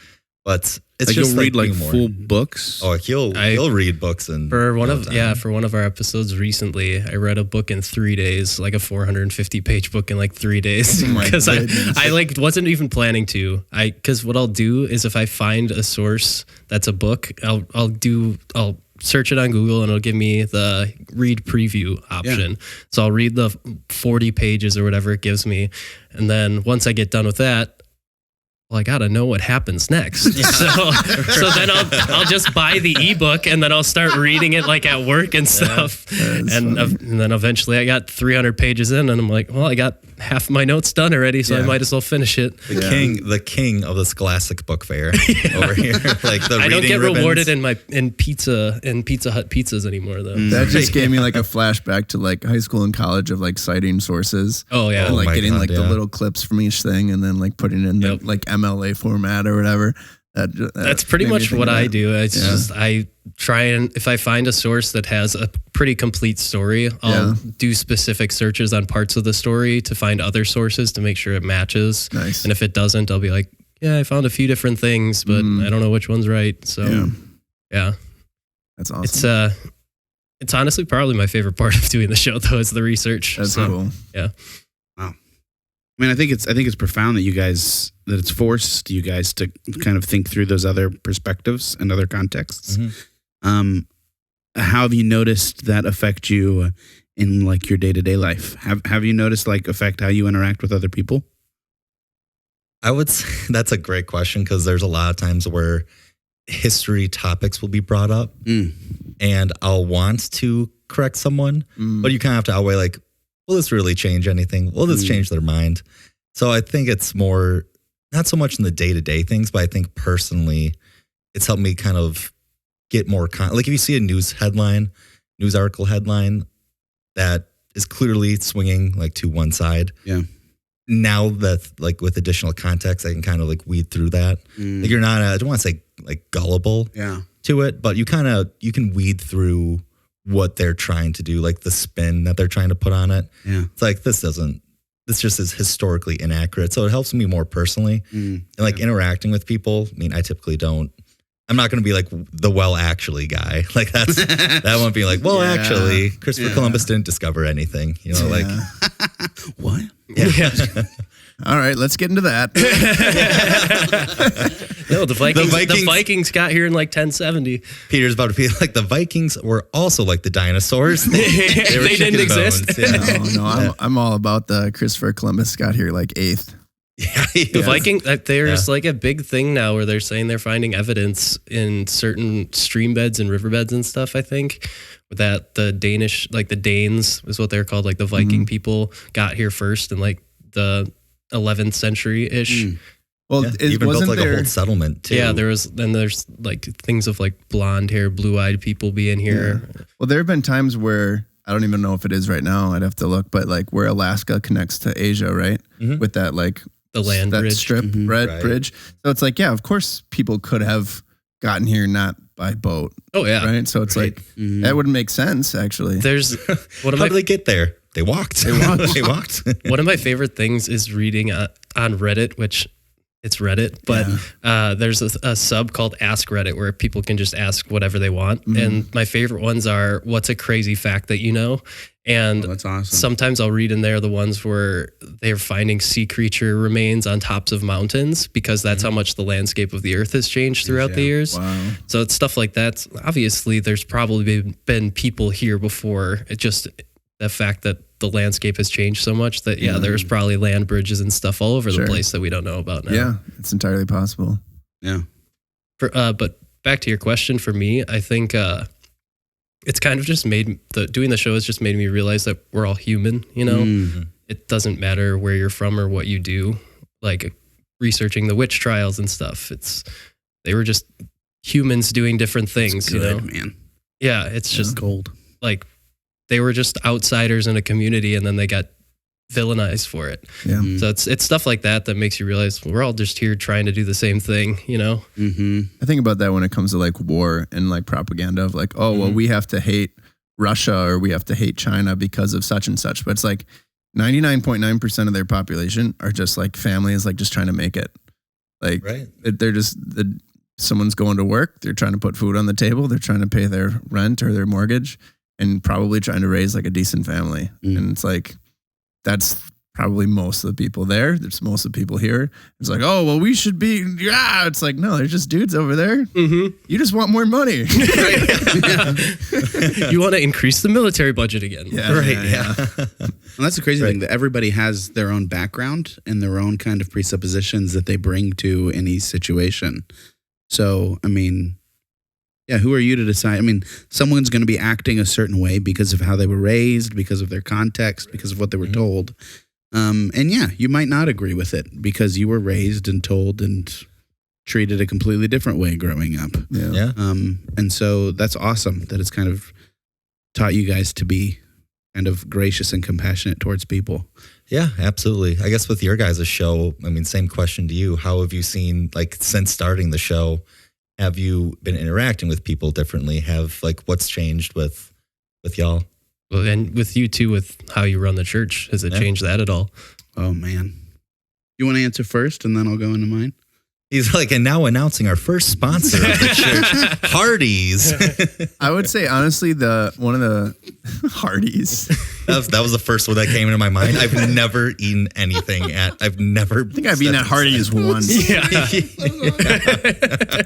But it's like just you'll read like full books. Oh, he'll read books and for one of our episodes recently, I read a book in 3 days, like a 450-page book in like 3 days, because I like wasn't even planning to. Because what I'll do is if I find a source that's a book, I'll search it on Google and it'll give me the read preview option. Yeah. So I'll read the 40 pages or whatever it gives me, and then once I get done with that, well, I gotta know what happens next. Yeah. So then I'll just buy the ebook and then I'll start reading it like at work and stuff. And then eventually I got 300 pages in and I'm like, well, I got half my notes done already, so I might as well finish it. The king of the Scholastic Book Fair over here. Like the I don't get ribbons. rewarded in Pizza Hut pizzas anymore though. That just gave me like a flashback to like high school and college of like citing sources. Oh yeah. And like getting the little clips from each thing and then like putting in the like MLA format or whatever. That's pretty much what I do. It's just I try and if I find a source that has a pretty complete story, I'll do specific searches on parts of the story to find other sources to make sure it matches. Nice. And if it doesn't, I'll be like, yeah, I found a few different things, but I don't know which one's right. So yeah. That's awesome. It's honestly probably my favorite part of doing the show though, is the research. That's cool. Yeah. Wow. I mean, I think it's profound that it's forced you guys to kind of think through those other perspectives and other contexts. Mm-hmm. How have you noticed that affect you in like your day-to-day life? Have you noticed like affect how you interact with other people? I would say that's a great question, because there's a lot of times where history topics will be brought up and I'll want to correct someone, but you kind of have to outweigh like, will this really change anything? Will this change their mind? So I think it's more, not so much in the day-to-day things, but I think personally, it's helped me kind of get more, like if you see a news article headline that is clearly swinging like to one side. Yeah. Now that like with additional context, I can kind of like weed through that. Like you're not, I don't want to say like gullible to it, but you can weed through what they're trying to do, like the spin that they're trying to put on it. Yeah. It's like, this just is historically inaccurate. So it helps me more personally and like interacting with people. I mean, I'm not going to be like the actually guy. Like that won't be like, actually Christopher Columbus didn't discover anything, like what? Yeah. All right, let's get into that. No, the Vikings got here in like 1070. Peter's about to be like, the Vikings were also like the dinosaurs. They didn't exist. No, I'm all about the Christopher Columbus got here like 8th. Yeah, the Viking, there's like a big thing now where they're saying they're finding evidence in certain stream beds and riverbeds and stuff, I think, that the Danes is what they're called, like the Viking people got here first in like the 11th century-ish. Well, even built like a whole settlement too. Yeah, there's like things of like blonde hair, blue-eyed people being here. Yeah. Well, there have been times where, I don't even know if it is right now, I'd have to look, but like where Alaska connects to Asia, right? With that like the land bridge. Strip bridge. So it's like, yeah, of course people could have gotten here not by boat. Oh yeah. Right. So it's like, that wouldn't make sense actually. There's how did they get there? They walked. They walked. One of my favorite things is reading on Reddit, which it's Reddit, but there's a sub called Ask Reddit where people can just ask whatever they want. And my favorite ones are, what's a crazy fact that you know? And that's awesome. Sometimes I'll read in there the ones where they're finding sea creature remains on tops of mountains because that's how much the landscape of the earth has changed throughout the years. Wow. So it's stuff like that. Obviously, there's probably been people here before. It just the fact that the landscape has changed so much that there's probably land bridges and stuff all over the place that we don't know about now. Yeah, it's entirely possible. Yeah. But back to your question, for me, I think it's kind of just doing the show has just made me realize that we're all human, It doesn't matter where you're from or what you do. Like researching the witch trials and stuff. They were just humans doing different things, man. Yeah, it's just gold. Like they were just outsiders in a community and then they got villainized for it. Yeah. So it's stuff like that makes you realize we're all just here trying to do the same thing, I think about that when it comes to like war and like propaganda of like, well, we have to hate Russia or we have to hate China because of such and such. But it's like 99.9% of their population are just like families, like just trying to make it. Like they're just, someone's going to work. They're trying to put food on the table. They're trying to pay their rent or their mortgage and probably trying to raise like a decent family. And it's like, that's probably most of the people there. There's most of the people here. It's like, oh, well, we should be, It's like, no, they're just dudes over there. You just want more money. You want to increase the military budget again. Yeah. And that's the crazy thing, that everybody has their own background and their own kind of presuppositions that they bring to any situation. So, I mean, who are you to decide? I mean, someone's going to be acting a certain way because of how they were raised, because of their context, because of what they were told. And you might not agree with it because you were raised and told and treated a completely different way growing up. Yeah. And so that's awesome that it's kind of taught you guys to be kind of gracious and compassionate towards people. Yeah, absolutely. I guess with your guys' show, I mean, same question to you. How have you seen, like, since starting the show, have you been interacting with people differently? What's changed with y'all? Well, and with you too, with how you run the church, has it changed that at all? Oh man, you want to answer first, and then I'll go into mine. He's like, and now announcing our first sponsor of the church, Hardee's. I would say honestly, one of the Hardee's. That was the first one that came into my mind. I've never eaten anything I think I've eaten at Hardee's once. Yeah.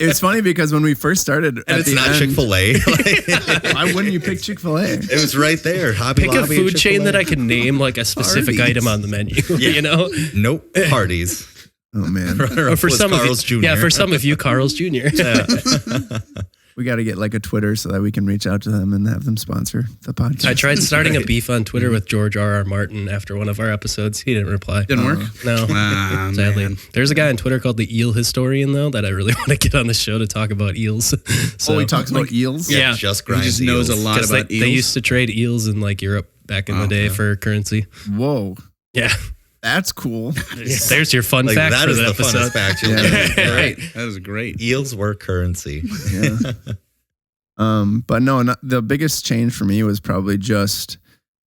It's funny because when we first started, and it's not Chick-fil-A. Why wouldn't you pick Chick-fil-A? It was right there. Hobby Pick Lobby, a food chain that I can name like a specific item on the menu. Nope. Hardee's. Oh man. Or for some Carl's of you, Jr. for some of you, Carl's Jr. We got to get like a Twitter so that we can reach out to them and have them sponsor the podcast. I tried starting a beef on Twitter with George R.R. Martin after one of our episodes. He didn't reply. Didn't work? No. Sadly. Man. There's a guy on Twitter called the Eel Historian, though, that I really want to get on the show to talk about eels. So, he talks about eels? Yeah. Just He grinds just knows a eels. lot about eels. They used to trade eels in like Europe back in the day for currency. Whoa. Yeah. That's cool. There's your fun fact that for is the the episode. funnest fact you'll Yeah. get. Great. That was great. Eels were currency. Yeah. But no, the biggest change for me was probably just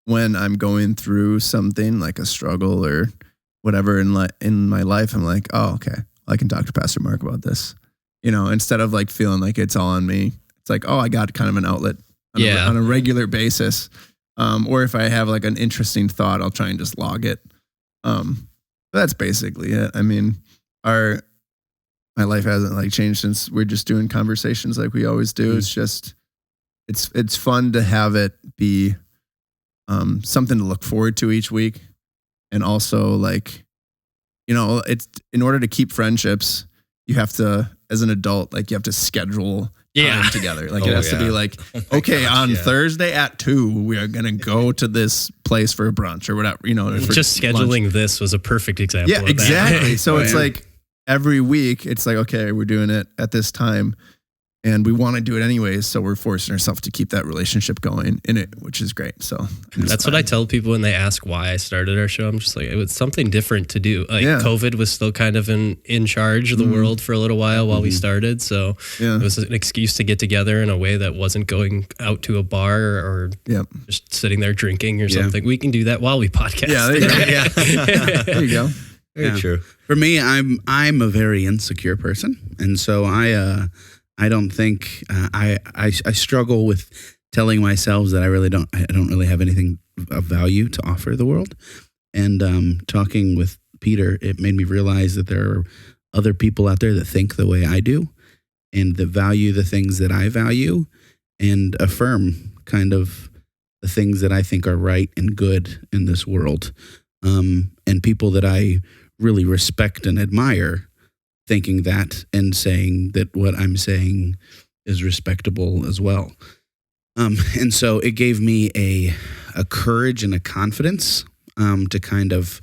when I'm going through something like a struggle or whatever in my life. I'm like, oh, okay, I can talk to Pastor Mark about this. You know, instead of like feeling like it's all on me, it's like, oh, I got kind of an outlet on a regular basis. Or if I have like an interesting thought, I'll try and just log it. But that's basically it. I mean, my life hasn't like changed since we're just doing conversations like we always do. It's just, it's fun to have it be something to look forward to each week. And also like, you know, it's in order to keep friendships, you have to, as an adult, like you have to schedule time together. Like it has to be like, okay, on Thursday at 2, we are going to go to this place for brunch or whatever, you know. Just scheduling lunch. This was a perfect example of that. Exactly. So it's like every week it's like, okay, we're doing it at this time and we want to do it anyways. So we're forcing ourselves to keep that relationship going in it, which is great. So that's what I tell people when they ask why I started our show. I'm just like, it was something different to do. Like COVID was still kind of in charge of the world for a little while we started. So it was an excuse to get together in a way that wasn't going out to a bar or just sitting there drinking or something. We can do that while we podcast. Yeah, there you go. Very true. For me, I'm a very insecure person, and so I don't think I struggle with telling myself that I don't really have anything of value to offer the world. And talking with Peter, it made me realize that there are other people out there that think the way I do and that value the things that I value and affirm kind of the things that I think are right and good in this world. And people that I really respect and admire thinking that and saying that what I'm saying is respectable as well. And so it gave me a courage and a confidence to kind of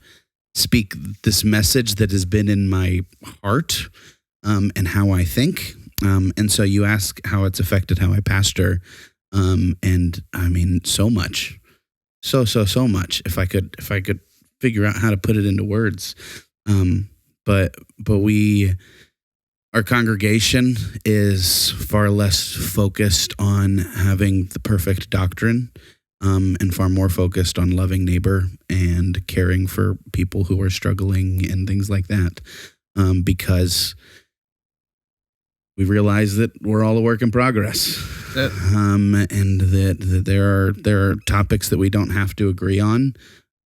speak this message that has been in my heart and how I think. And so you ask how it's affected how I pastor. And I mean, so much, so much. If I could figure out how to put it into words. But our congregation is far less focused on having the perfect doctrine, and far more focused on loving neighbor and caring for people who are struggling and things like that. Because we realize that we're all a work in progress, and that there are topics that we don't have to agree on.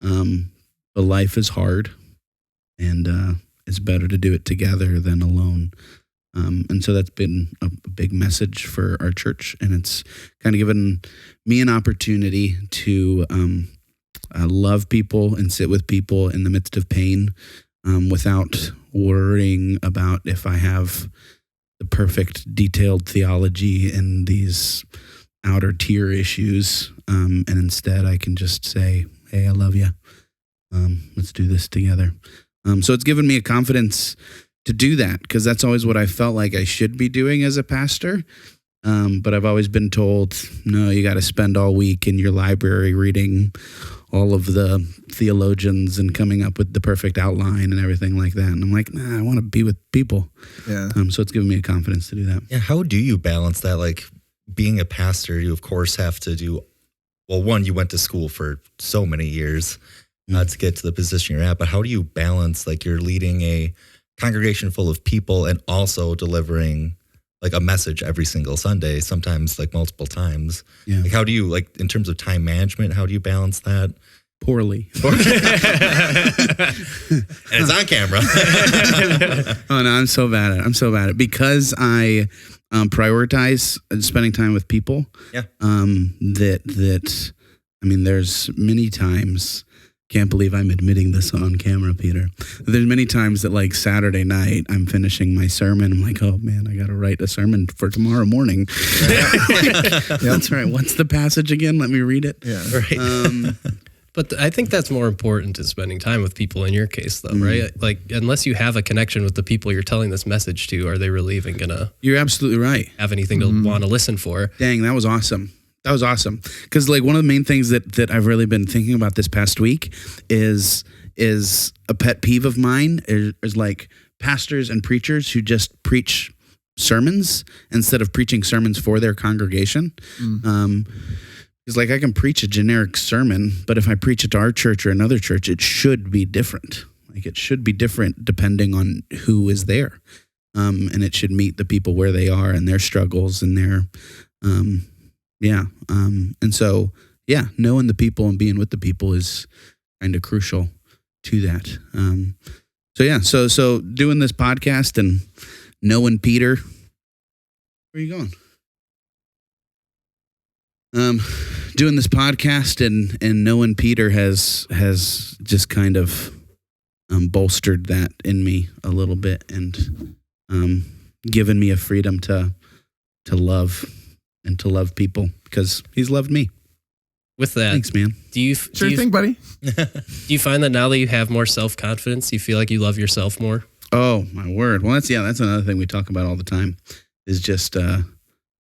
But life is hard, and it's better to do it together than alone. And so that's been a big message for our church. And it's kind of given me an opportunity to love people and sit with people in the midst of pain without worrying about if I have the perfect detailed theology and these outer tier issues. And instead I can just say, hey, I love you. Let's do this together. So it's given me a confidence to do that, because that's always what I felt like I should be doing as a pastor. But I've always been told, no, you got to spend all week in your library reading all of the theologians and coming up with the perfect outline and everything like that. And I'm like, nah, I want to be with people. Yeah. So it's given me a confidence to do that. Yeah. How do you balance that? Like being a pastor, you of course have to do, well, one, you went to school for so many years to get to the position you're at, but how do you balance, like you're leading a congregation full of people and also delivering like a message every single Sunday, sometimes like multiple times. Yeah. Like how do you, like in terms of time management, how do you balance that? Poorly. And it's on camera. Oh no, I'm so bad at it because I prioritize spending time with people. Yeah. That I mean, there's many times Can't believe I'm admitting this on camera, Peter. There's many times that like Saturday night, I'm finishing my sermon. I'm like, oh man, I got to write a sermon for tomorrow morning. That's right. What's the passage again? Let me read it. Yeah. Right. But I think that's more important to spending time with people in your case, though, right? Like, unless you have a connection with the people you're telling this message to, are they really even going to You're absolutely right. have anything to want to listen for? Dang, that was awesome. That was awesome. Because like one of the main things that I've really been thinking about this past week is a pet peeve of mine is like pastors and preachers who just preach sermons instead of preaching sermons for their congregation. It's like I can preach a generic sermon, but if I preach it to our church or another church, it should be different. Like it should be different depending on who is there. And it should meet the people where they are and their struggles and their, and so, knowing the people and being with the people is kind of crucial to that. So doing this podcast and knowing Peter, where are you going? Doing this podcast and knowing Peter has just kind of bolstered that in me a little bit and given me a freedom to love and to love people because he's loved me. With that, thanks, man. Do you thing, buddy. Do you find that now that you have more self-confidence, you feel like you love yourself more? Oh my word! Well, that's another thing we talk about all the time is just an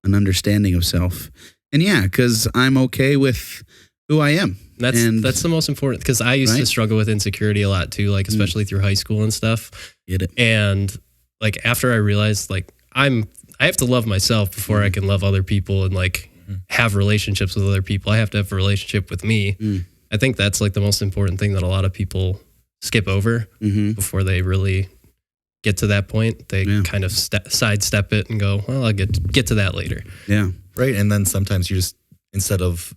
understanding of self. And because I'm okay with who I am. That's the most important, because I used to struggle with insecurity a lot too, like especially through high school and stuff. Get it? And like after I realized like I have to love myself before I can love other people and like have relationships with other people. I have to have a relationship with me. I think that's like the most important thing that a lot of people skip over before they really get to that point. They kind of sidestep it and go, well, I'll get to that later. Yeah. Right. And then sometimes you just, instead of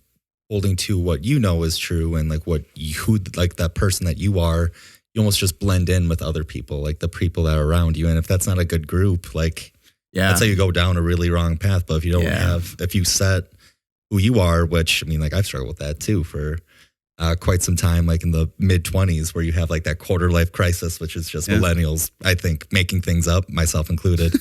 holding to what you know is true and like who that person that you are, you almost just blend in with other people, like the people that are around you. And if that's not a good group, that's how you go down a really wrong path. But if you don't if you set who you are, which I mean, like I've struggled with that too for quite some time, like in the mid-20s, where you have like that quarter life crisis, which is just millennials, I think, making things up, myself included.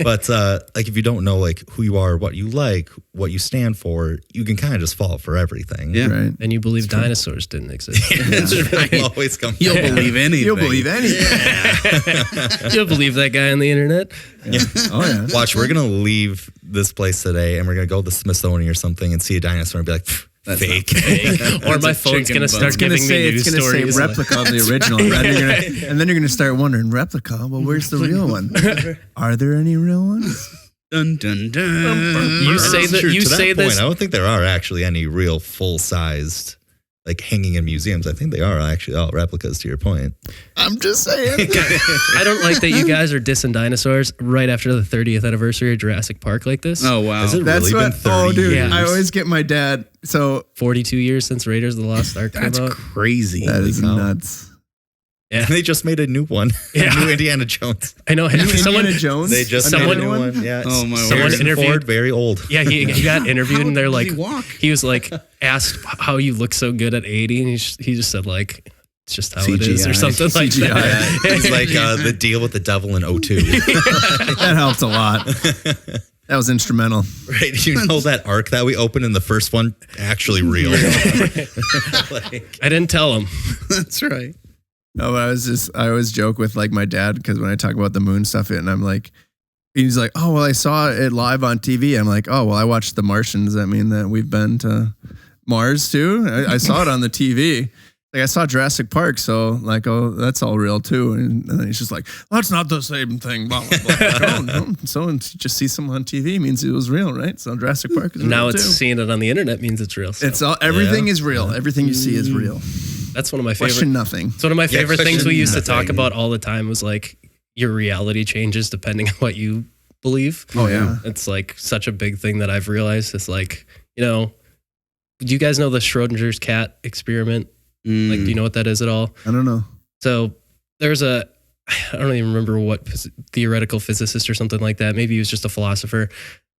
But like if you don't know like who you are, what you like, what you stand for, you can kind of just fall for everything. Yeah. Right. And you believe dinosaurs didn't exist. That's right. You'll always come You'll believe anything. You'll believe anything. You'll believe that guy on the internet. Yeah. Oh yeah. Watch, we're gonna leave this place today and we're gonna go to the Smithsonian or something and see a dinosaur and be like, That's fake. Or my phone's going to start giving me news stories. It's going to say replica of the original. And then you're going to start wondering, replica? Well, where's the real one? Are there any real ones? Dun, dun, dun. You say that. You say this. I don't think there are actually any real full-sized, like hanging in museums. I think they are actually all replicas, to your point. I'm just saying. I don't like that you guys are dissing dinosaurs right after the 30th anniversary of Jurassic Park like this. Oh, wow. Has it That's really what. been 30 dude, years? I always get my dad. So 42 years since Raiders of the Lost Ark came That's out. crazy. that is cow. nuts. Yeah. They just made a new one. Yeah. New Indiana Jones. I know. Indiana Jones. They just made a new one. Yeah. Oh, my Someone word. Harrison interviewed- Ford, very old. Yeah, he got interviewed and they're How like, does he walk? he was like asked how you look so good at 80, and he just said like, it's just how it is or CGI. something like CGI. that. Yeah, he's like the deal with the devil in 02. That helped a lot. That was instrumental. Right? You know that arc that we opened in the first one? Actually real. I didn't tell him. That's right. No, but I always joke with like my dad because when I talk about the moon stuff, and I'm like, he's like, oh, well, I saw it live on TV. I'm like, oh, well, I watched The Martian. Does that mean that we've been to Mars too? I saw it on the TV. Like I saw Jurassic Park, so like, oh, that's all real too. And then he's just like, that's not the same thing. Blah, blah, blah. No. So just see someone on TV means it was real, right? So Jurassic Park is Now real it's too. seeing it on the internet means it's real. So. It's all everything is real. Everything you see is real. That's one of my Question favorite. nothing. It's one of my favorite things question we used to talk nothing. about all the time was like your reality changes depending on what you believe. Oh yeah. It's like such a big thing that I've realized. It's like, do you guys know the Schrodinger's cat experiment? Like, do you know what that is at all? I don't know. So there's I don't even remember what theoretical physicist or something like that. Maybe he was just a philosopher,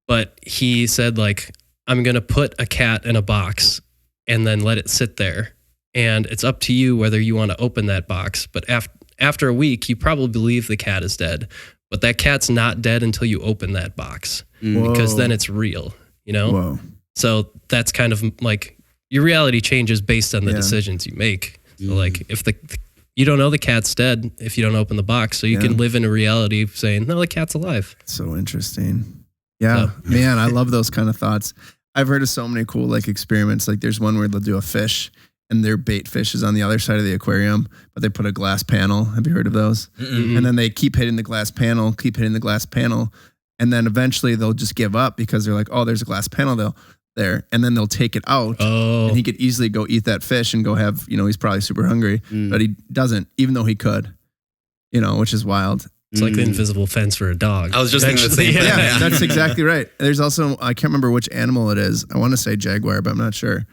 but he said like, I'm going to put a cat in a box and then let it sit there and it's up to you whether you want to open that box. But after a week, you probably believe the cat is dead, but that cat's not dead until you open that box because then it's real, you know? Whoa. So that's kind of like your reality changes based on the decisions you make. So like if you don't know the cat's dead if you don't open the box, so you can live in a reality of saying, no, the cat's alive. So interesting. Yeah, man, I love those kind of thoughts. I've heard of so many cool like experiments. Like there's one where they'll do a fish and their bait fish is on the other side of the aquarium, but they put a glass panel. Have you heard of those? Mm-hmm. And then they keep hitting the glass panel. And then eventually they'll just give up because they're like, oh, there's a glass panel there. And then they'll take it out and he could easily go eat that fish and go have, he's probably super hungry, but he doesn't, even though he could, which is wild. It's like the invisible fence for a dog. I was just thinking the same thing. Yeah, that's exactly right. There's also, I can't remember which animal it is. I want to say jaguar, but I'm not sure.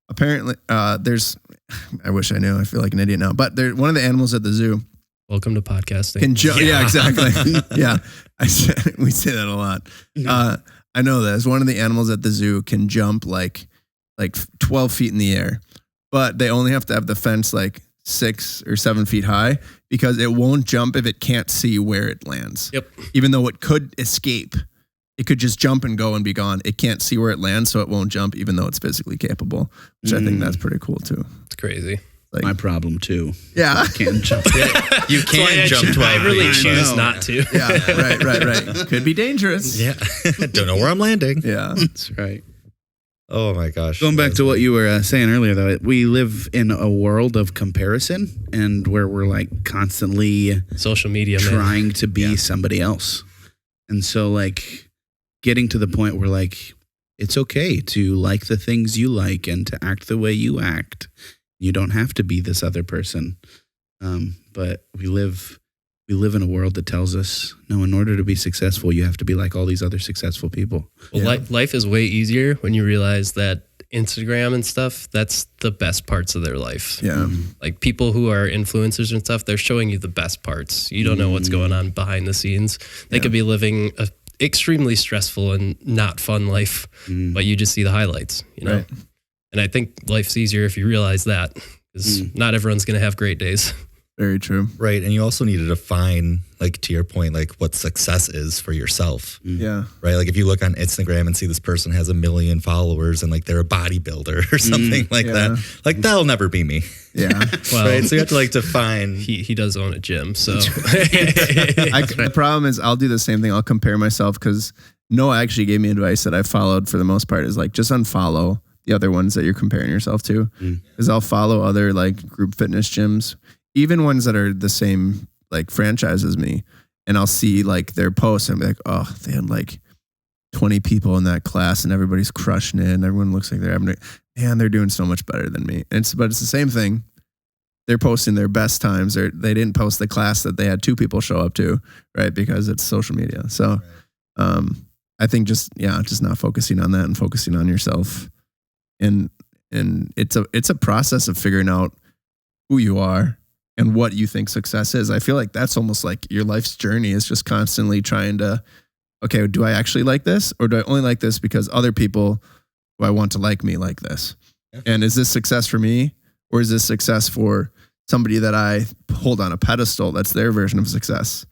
Apparently, I wish I knew. I feel like an idiot now. But they're one of the animals at the zoo. Welcome to podcasting. Yeah, exactly. Yeah, we say that a lot. I know this. One of the animals at the zoo can jump like 12 feet in the air, but they only have to have the fence like 6 or 7 feet high because it won't jump if it can't see where it lands. Yep. Even though it could escape. It could just jump and go and be gone. It can't see where it lands, so it won't jump, even though it's physically capable, which I think that's pretty cool, too. It's crazy. Like, my problem, too. Yeah. I can't jump. You can jump 12 I really choose not to. Yeah, right. Could be dangerous. Yeah. Don't know where I'm landing. Yeah. That's right. Oh, my gosh. Going back to what you were saying earlier, though, we live in a world of comparison and where we're like constantly social media trying to be somebody else. And so like getting to the point where like it's okay to like the things you like and to act the way you act. You don't have to be this other person. But we live in a world that tells us, no, in order to be successful, you have to be like all these other successful people. Well, life is way easier when you realize that Instagram and stuff, that's the best parts of their life. Yeah. Like people who are influencers and stuff, they're showing you the best parts. You don't know what's going on behind the scenes. They could be living a extremely stressful and not fun life, but you just see the highlights, Right. And I think life's easier if you realize that, because not everyone's going to have great days. Very true. Right. And you also need to define, like, to your point, like what success is for yourself. Yeah. Right. Like if you look on Instagram and see this person has 1 million followers and like they're a bodybuilder or something like that, like that'll never be me. Yeah. Well, right. So you have to like define. He does own a gym. So the problem is I'll do the same thing. I'll compare myself because Noah actually gave me advice that I followed for the most part is like, just unfollow the other ones that you're comparing yourself to. Because I'll follow other like group fitness gyms, even ones that are the same like franchise as me, and I'll see like their posts and be like, oh, they had like 20 people in that class and everybody's crushing it and everyone looks like they're doing so much better than me. But it's the same thing. They're posting their best times. They didn't post the class that they had 2 people show up to, right? Because it's social media. So I think just not focusing on that and focusing on yourself. And it's a process of figuring out who you are and what you think success is. I feel like that's almost like your life's journey is just constantly trying to, okay, do I actually like this? Or do I only like this because other people who I want to like me like this? Yeah. And is this success for me? Or is this success for somebody that I hold on a pedestal? That's their version of success.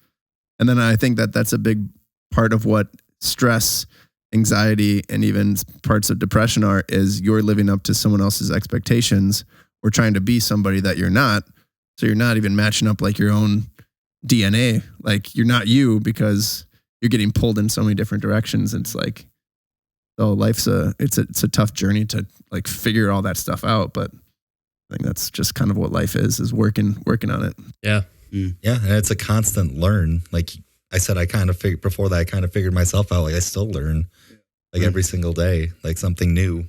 And then I think that's a big part of what stress, anxiety, and even parts of depression is you're living up to someone else's expectations or trying to be somebody that you're not. So you're not even matching up like your own DNA. Like you're not you because you're getting pulled in so many different directions. It's like, so life's it's a tough journey to like figure all that stuff out. But I think that's just kind of what life is working on it. Yeah. Yeah. And it's a constant learn. Like I said, I kind of figured myself out. Like I still learn like every single day, like something new.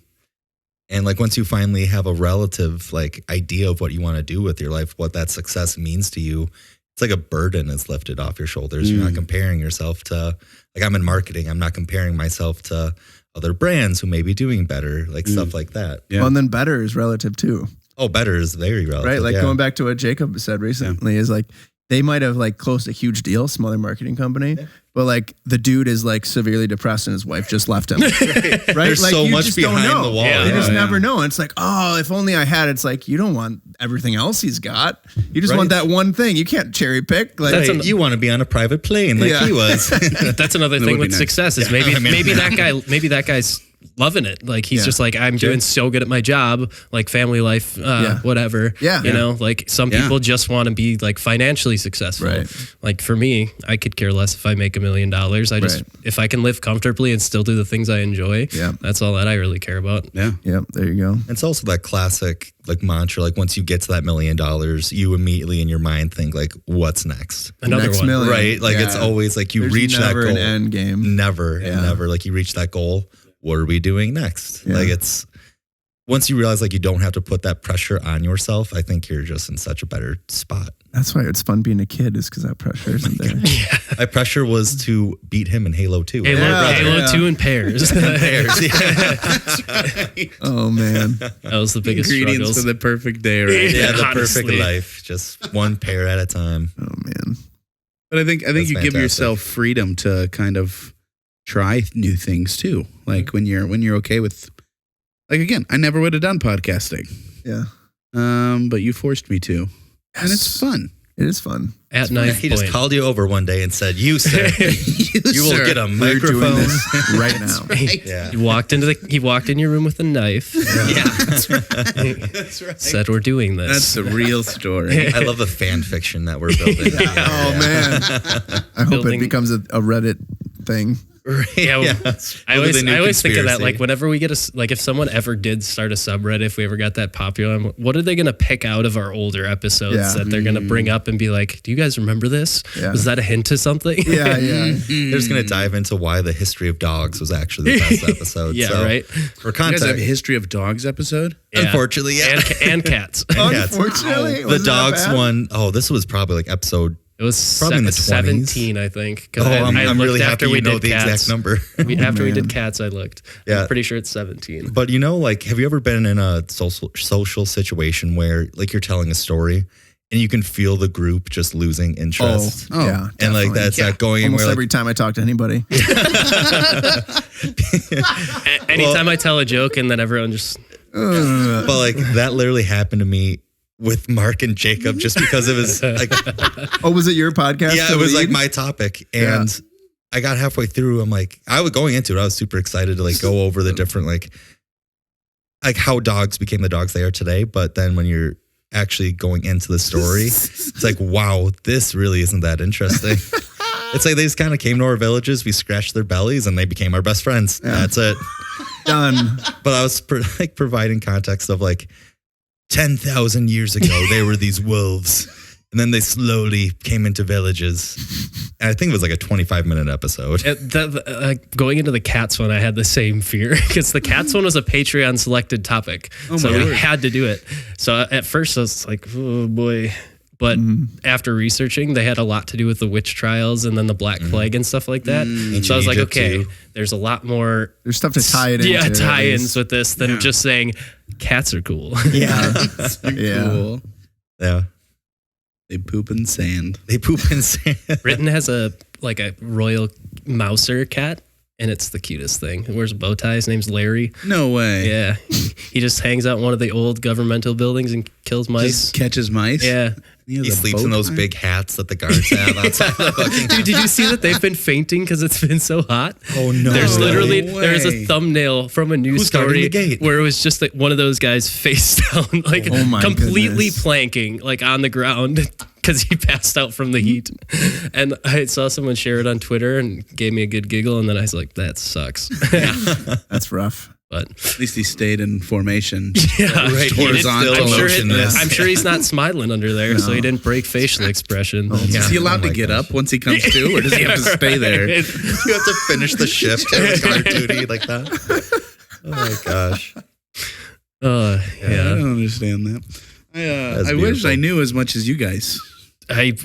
And like once you finally have a relative like idea of what you want to do with your life, what that success means to you, it's like a burden is lifted off your shoulders. You're not comparing yourself to, like I'm in marketing. I'm not comparing myself to other brands who may be doing better, like stuff like that. Yeah. Well, and then better is relative too. Oh, better is very relative. Right. Like going back to what Jacob said recently is like, they might have like closed a huge deal, some other marketing company, but like the dude is like severely depressed and his wife just left him. Right? There's like, so you much just don't behind know. the wall. You just never know. And it's like, oh, if only I had. It's like you don't want everything else he's got. You just want that one thing. You can't cherry pick. Like you want to be on a private plane like he was. That's another thing with success is maybe that guy's loving it. Like he's just like, I'm doing so good at my job, like family life, whatever. Yeah. You know, like some people just want to be like financially successful. Right. Like for me, I could care less if I make $1 million. I just, if I can live comfortably and still do the things I enjoy, that's all that I really care about. Yeah. Yep. There you go. It's also that classic like mantra, like once you get to that $1 million, you immediately in your mind think like, what's next? Another Next one. million. Right? Like it's always like you There's reach that never goal. an end game. Never and never. Like you reach that goal. What are we doing next? Like it's once you realize like you don't have to put that pressure on yourself, I think you're just in such a better spot. That's why it's fun being a kid, is because that pressure isn't there. My pressure was to beat him in Halo 2. Halo 2 in pairs. Oh man, that was the biggest Ingredients struggles. for the perfect day, right? Yeah, the honestly. perfect life. Just one pair at a time. oh man. But I think That's you give fantastic. yourself freedom to kind of try new things too. Like when you're okay with, like again, I never would have done podcasting. Yeah. But you forced me to, and it's fun. It is fun. At knife He point. just called you over one day and said, "You sir, you will sir, get a We're doing microphone." this right now. Yeah. He walked in your room with a knife. That's right. That's right. Said we're doing this. That's the real story. I love the fan fiction that we're building. Oh man. I hope Building- it becomes a Reddit thing. Yeah, I Building a always new think of that. conspiracy. Like whenever we get if someone ever did start a subreddit, if we ever got that popular, what are they going to pick out of our older episodes Yeah. that they're going to bring up and be like, do you guys remember this? Yeah. Was that a hint to something? Yeah, yeah. They're just going to dive into why the history of dogs was actually the best episode. Yeah, so, right. For You guys have a context, history of dogs episode? Yeah. unfortunately, yeah. And cats. Cats. Unfortunately, The wasn't that dogs bad? one, this was probably like episode. It was Probably in the 20s. 17, I think. 'Cause I I'm looked really after happy we you know did the cats. exact number. After we man. did cats, I looked. Yeah. I'm pretty sure it's 17. But you know, like, have you ever been in a social situation where like you're telling a story and you can feel the group just losing interest? Oh, yeah. And like definitely. that's not going Almost anywhere. every time I talk to anybody. Anytime I tell a joke and then everyone just... But like that literally happened to me with Mark and Jacob just because it was like, Oh, was it your podcast? yeah, to it was like lead? my topic. And I got halfway through. I'm like, I was going into it. I was super excited to like go over the different, like how dogs became the dogs they are today. But then when you're actually going into the story, it's like, wow, this really isn't that interesting. It's like they just kind of came to our villages. We scratched their bellies and they became our best friends. That's it. Done. But I was providing context of like 10,000 years ago, they were these wolves. And then they slowly came into villages. And I think it was like a 25-minute episode. Going into the cats one, I had the same fear because the cats one was a Patreon selected topic. So we had to do it. So at first I was like, oh boy. But after researching, they had a lot to do with the witch trials and then the Black Plague and stuff like that. So I was like, Egypt, okay, too. there's a lot more There's stuff to tie it into. yeah, at tie-ins least. with this than just saying cats are cool. Yeah. Yeah. Cool. Yeah. They poop in sand. They poop in sand. Britain has a royal mouser cat, and it's the cutest thing. He wears a bow tie. His name's Larry. No way. Yeah, he just hangs out in one of the old governmental buildings and kills mice. Just catches mice. Yeah. He sleeps in those big hats that the guards have outside the fucking Dude, did you see that they've been fainting because it's been so hot? Oh, no. There's literally way. there's a thumbnail from a news Who's guarding story the gate? where it was just like one of those guys face down, like Oh my completely goodness. planking, like on the ground because he passed out from the heat. And I saw someone share it on Twitter and gave me a good giggle, and then I was like, that sucks. That's rough. But At least he stayed in formation. yeah, Right, he did Horizontal still motionless. I'm sure he's not smiling under there, so he didn't break facial expression. Is he allowed to get up once he comes to, or does he have to stay there? You have to finish the shift or guard duty like that. Oh my gosh. I Yeah. don't understand that. That's I wish beautiful. I knew as much as you guys.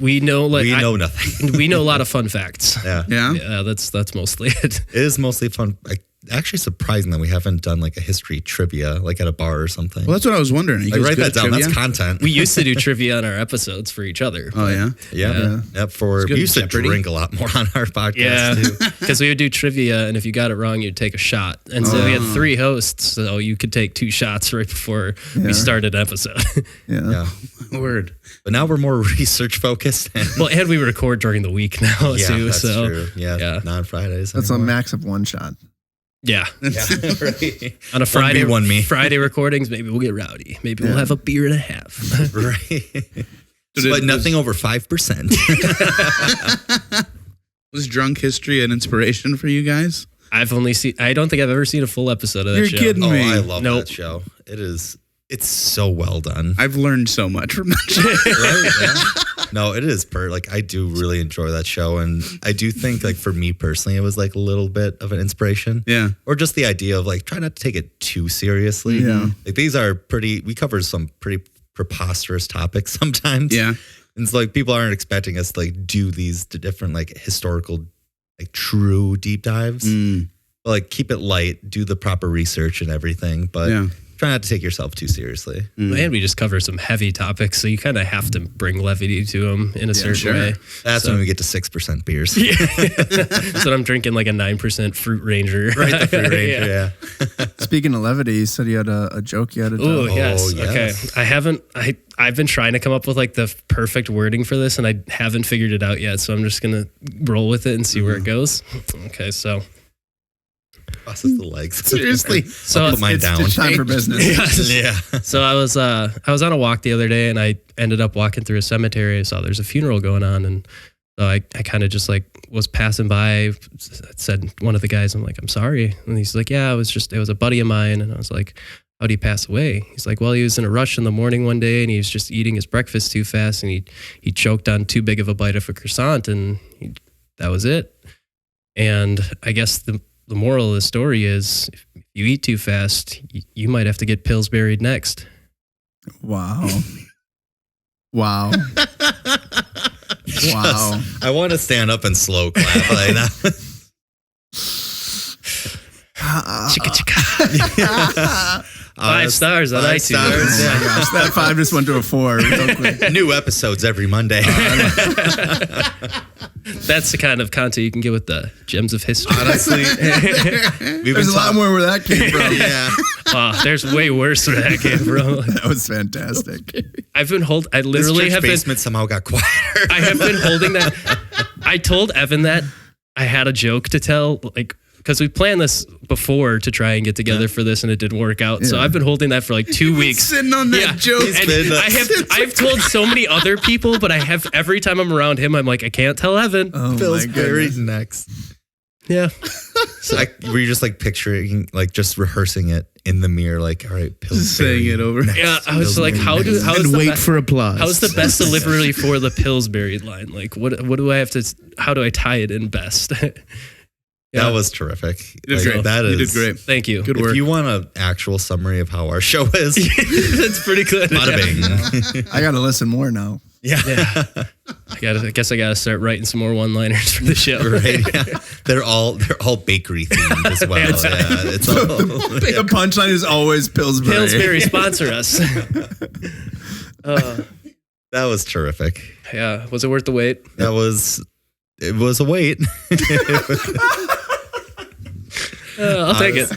We know We know nothing. we know a lot of fun facts. Yeah. Yeah. Yeah, that's mostly it. It is mostly fun. Like actually surprising that we haven't done like a history trivia, like at a bar or something. Well, that's what I was wondering. Like, write that down. That's content. We used to do trivia on our episodes for each other. Oh, yeah? Yeah. We used to drink a lot more on our podcast, too. Because we would do trivia, and if you got it wrong, you'd take a shot. And so we had 3 hosts, so you could take 2 shots right before we started an episode. Yeah. Word. But now we're more research focused. And we record during the week now, too. That's So true. Yeah. Not on Fridays. That's a max of 1 shot. Yeah. Right. On a Friday, 1B. Friday recordings, maybe we'll get rowdy. Maybe we'll have a beer and a half. Right. But nothing over 5%. Was drunk history an inspiration for you guys? I don't think I've ever seen a full episode of that show. You're kidding me. I love that show. It's so well done. I've learned so much from that show. Right? Yeah. No, it is I do really enjoy that show. And I do think like for me personally, it was like a little bit of an inspiration. Yeah. Or just the idea of like try not to take it too seriously. Yeah. Like these are we cover some pretty preposterous topics sometimes. Yeah. And it's like people aren't expecting us to like do these different like historical, like true deep dives. But like keep it light, do the proper research and everything. But try not to take yourself too seriously. And we just cover some heavy topics, so you kind of have to bring levity to them in a certain way. That's when we get to 6% beers. So I'm drinking like a 9% Fruit Ranger. Right, the Fruit Ranger, yeah. Speaking of levity, you said you had a joke you had to tell. Oh, yes. Okay. I've been trying to come up with like the perfect wording for this, and I haven't figured it out yet, so I'm just going to roll with it and see where it goes. Okay, so... Crosses the legs. Seriously. So I'll put mine down. It's time for business. Yeah. So I was on a walk the other day, and I ended up walking through a cemetery. I saw there's a funeral going on, and so I kind of just like was passing by. Said one of the guys, I'm like, I'm sorry, and he's like, yeah, it was a buddy of mine, and I was like, how'd he pass away? He's like, well, he was in a rush in the morning one day, and he was just eating his breakfast too fast, and he choked on too big of a bite of a croissant, and that was it. And I guess the moral of the story is if you eat too fast, you might have to get Pillsbury'd next. Wow. Wow. Wow. I want to stand up and slow clap like that. Chicka chicka. 5 stars on iTunes. Oh my gosh, that 5 just went to a 4 real quick. New episodes every Monday. That's the kind of content you can get with the Gems of History. Honestly, there's a lot more where that came from. Yeah. There's way worse where that came from. That was fantastic. I literally this have basement somehow got quieter. I have been holding that. I told Evan that I had a joke to tell, like, because we planned this before to try and get together for this, and it didn't work out. So I've been holding that for like 2 weeks. Sitting on that joke. And I've told so many other people, but every time I'm around him, I'm like, I can't tell Evan. Oh, Pillsbury's next. Yeah. So were you just like picturing, like just rehearsing it in the mirror, like, all right, Pillsbury. Saying it over. Yeah, I was like, how's for applause. How's the best delivery for the Pillsbury line? Like, what do I have to? How do I tie it in best? Yeah. That was terrific. You did great. You did great. Thank you. Good work. If you want an actual summary of how our show is, that's pretty good. Bada bing. I got to listen more now. Yeah. I guess I gotta start writing some more one-liners for the show. Right. Yeah. They're all bakery themed as well. It's all, The punchline is always Pillsbury. Pillsbury, sponsor us. That was terrific. Yeah. Was it worth the wait? It was a wait. I'll take it.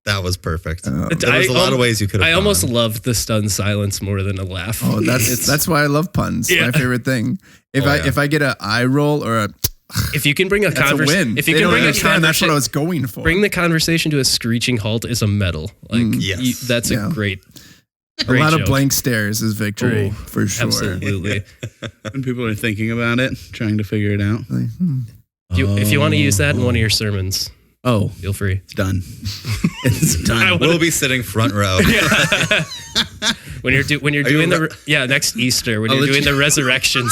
That was perfect. There I was a lot of ways you could have I gone. almost loved the stunned silence more than a laugh. Oh, that's why I love puns. Yeah. My favorite thing. If I get an eye roll or if you can bring a that's a win. If you They can don't bring a understand that's what I conversation, was going for. bring the conversation to a screeching halt is a medal. Like Yes. that's a great a lot joke. of blank stares is victory Oh, for sure. Absolutely. When people are thinking about it, trying to figure it out. Like, If you want to use that in one of your sermons, Oh, feel free. it's done. It's done. We'll be sitting front row. When you're doing next Easter when I'll you're let doing you- the resurrections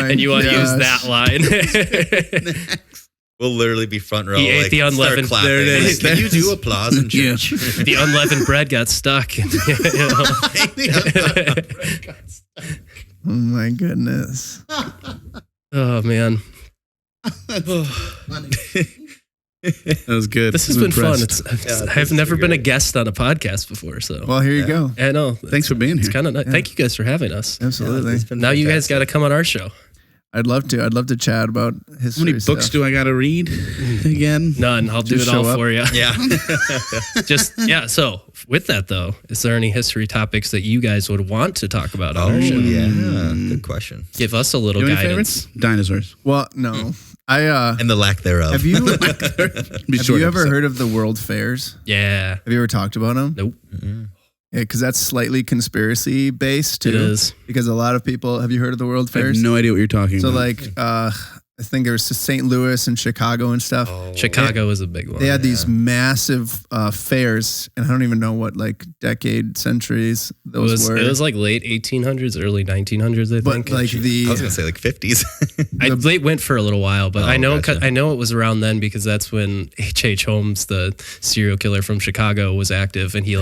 and you want to use that line. We'll literally be front row. He ate the unleavened- start clapping. There it is. Can you do applause in Yeah. church? The unleavened bread got stuck. And, Oh my goodness. oh man. That was good. This has been fun. I've never been a guest on a podcast before, so. Well, here you go. I know. Thanks for being here. It's kind of nice. Thank you guys for having us. Absolutely. Now you guys got to come on our show. I'd love to chat about history. How many books do I got to read again? None. I'll do it all for you. Yeah. So with that though, is there any history topics that you guys would want to talk about on our show? Yeah. Good question. Give us a little You have any guidance. favorites? Dinosaurs. Well, no. And the lack thereof. Have you ever heard of the World Fairs? Yeah. Have you ever talked about them? Nope. Yeah, because that's slightly conspiracy based too. It is. Because a lot of people, have you heard of the World I have Fairs? no idea what you're talking So about. like, I think there was St. Louis and Chicago and stuff. Chicago is a big one. They had these massive fairs, and I don't even know what like centuries those were. It was like late 1800s, early 1900s, I think. But like I was gonna say like 50s. They went for a little while, but I know gotcha. I know it was around then because that's when H.H. Holmes, the serial killer from Chicago, was active, and he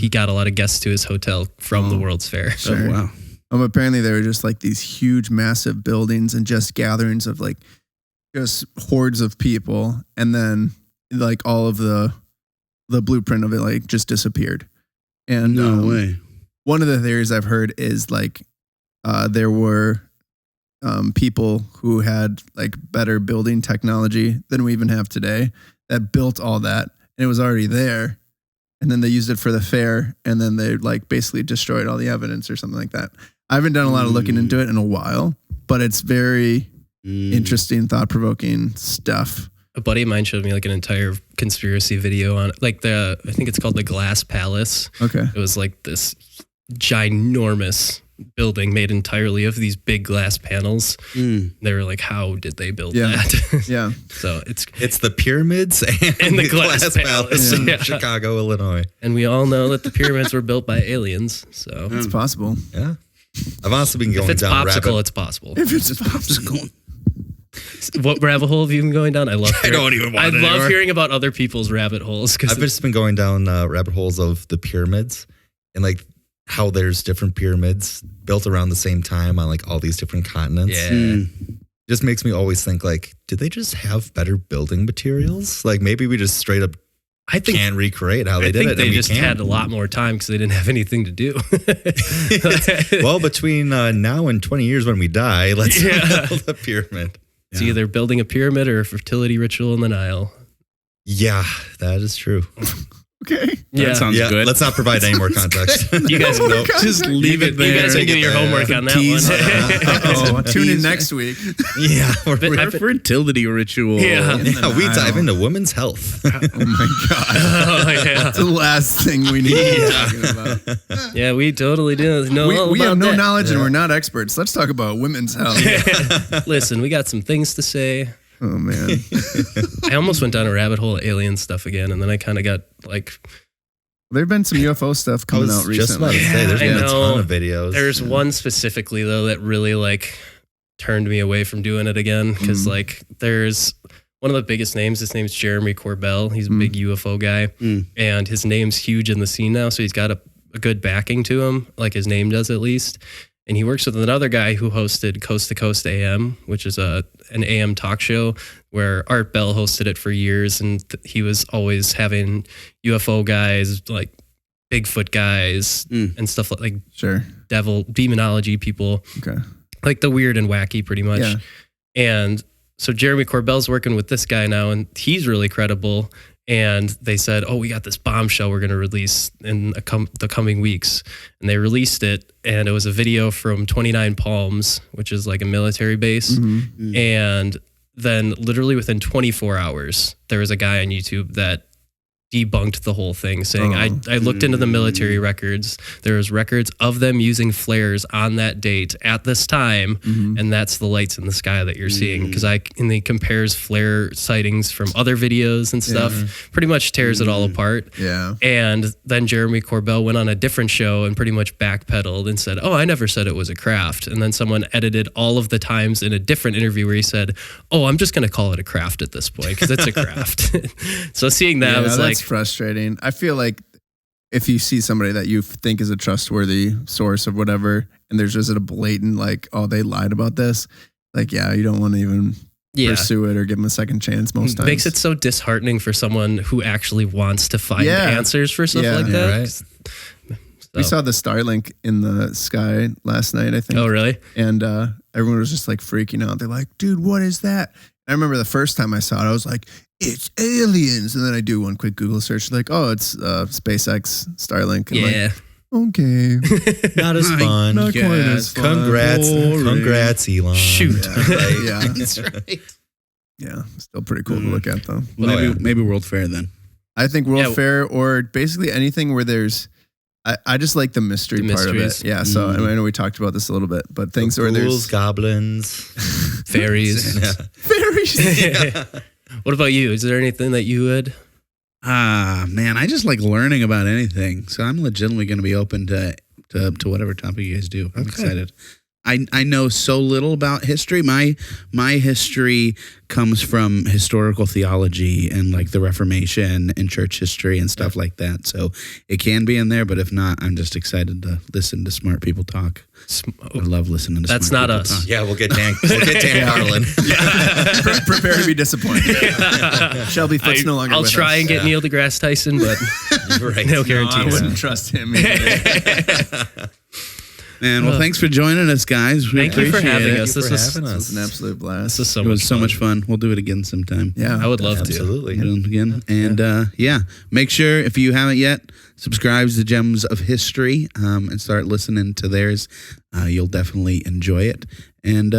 got a lot of guests to his hotel from the World's Fair. Oh, wow. Apparently they were just like these huge, massive buildings and just gatherings of like just hordes of people, and then like all of the blueprint of it like just disappeared. And No way. one of the theories I've heard is like there were people who had like better building technology than we even have today that built all that, and it was already there, and then they used it for the fair, and then they like basically destroyed all the evidence or something like that. I haven't done a lot of looking into it in a while, but it's very interesting, thought-provoking stuff. A buddy of mine showed me like an entire conspiracy video on like I think it's called the Glass Palace. Okay. It was like this ginormous building made entirely of these big glass panels. They were like, how did they build that? Yeah. So It's the pyramids and the Glass Palace in yeah. Chicago, Illinois. And we all know that the pyramids were built by aliens. So It's possible. Yeah. I've honestly been going if it's down popsicle, it's possible. If it's popsicle. What rabbit hole have you been going down? I love anymore. hearing about other people's rabbit holes. I've just been going down rabbit holes of the pyramids and like how there's different pyramids built around the same time on like all these different continents. Yeah. Just makes me always think like, did they just have better building materials? Like maybe we just straight up can't recreate how they did it. I think they just had a lot more time because they didn't have anything to do. Well, between now and 20 years when we die, let's build a pyramid. It's either building a pyramid or a fertility ritual in the Nile. Yeah, that is true. Okay. That sounds good. Let's not provide any more context. You guys Just leave it there. You guys can do your homework on that one. Tune in next week. Yeah, Our fertility ritual. Yeah. we dive into women's health. Oh my God. Oh, yeah. That's the last thing we need to be talking about. Yeah, we totally do. We have no knowledge and we're not experts. Let's talk about women's health. Listen, we got some things to say. Oh, man. I almost went down a rabbit hole of alien stuff again, and then I kind of got like... There have been some UFO stuff coming out Just about recently. to say, there's I been a know. ton of videos. There's one specifically, though, that really like turned me away from doing it again, because like there's... One of the biggest names, his name's Jeremy Corbell. He's a big UFO guy, and his name's huge in the scene now, so he's got a good backing to him, like his name does at least. And he works with another guy who hosted Coast to Coast AM, which is an AM talk show where Art Bell hosted it for years. And he was always having UFO guys, like Bigfoot guys and stuff like Sure. demonology people, Okay. like the weird and wacky pretty much. Yeah. And so Jeremy Corbell's working with this guy now, and he's really credible. And they said, oh, we got this bombshell we're going to release in the coming weeks. And they released it, and it was a video from 29 Palms, which is like a military base. And then literally within 24 hours, there was a guy on YouTube that debunked the whole thing, saying, I looked into the military records. There was records of them using flares on that date at this time, and that's the lights in the sky that you're seeing. Because and he compares flare sightings from other videos and stuff, pretty much tears it all apart. Yeah. And then Jeremy Corbell went on a different show and pretty much backpedaled and said, oh, I never said it was a craft. And then someone edited all of the times in a different interview where he said, oh, I'm just going to call it a craft at this point because it's a craft. So seeing that, I was like, frustrating. I feel like if you see somebody that you think is a trustworthy source of whatever, and there's just a blatant like, oh, they lied about this. Like, yeah, you don't want to even pursue it or give them a second chance most times. Makes it so disheartening for someone who actually wants to find answers for stuff like that. Right. So. We saw the Starlink in the sky last night, I think. Oh, really? And everyone was just like freaking out. They're like, dude, what is that? I remember the first time I saw it, I was like, it's aliens. And then I do one quick Google search, like, oh, it's SpaceX Starlink. And yeah. Okay. Not as fun. Not quite as fun. Congrats, Elon. Shoot. Yeah. That's right. Yeah. Still pretty cool to look at, though. Well, maybe World Fair then. I think World Fair or basically anything where there's, I just like the mystery part of it. Yeah. So I know we talked about this a little bit, but things where there's goblins, fairies. Fairies. Yeah. What about you? Is there anything that you would? Man, I just like learning about anything. So I'm legitimately going to be open to whatever topic you guys do. I'm excited. I know so little about history. My history comes from historical theology and like the Reformation and church history and stuff like that. So it can be in there, but if not, I'm just excited to listen to smart people talk. I love listening to That's smart not people us. talk. Yeah, we'll get Dan Carlin. Prepare to be disappointed. Shelby Foote's no longer I'll with try us. and get Neil deGrasse Tyson, but no guarantees. I wouldn't trust him either. Man, well, thanks for joining us, guys. We Thank you for appreciate having it. us. This was an absolute blast. This is It was so much fun. We'll do it again sometime. Yeah, I would love to. Absolutely. Do it again. And make sure if you haven't yet, subscribe to Gems of History and start listening to theirs. You'll definitely enjoy it. And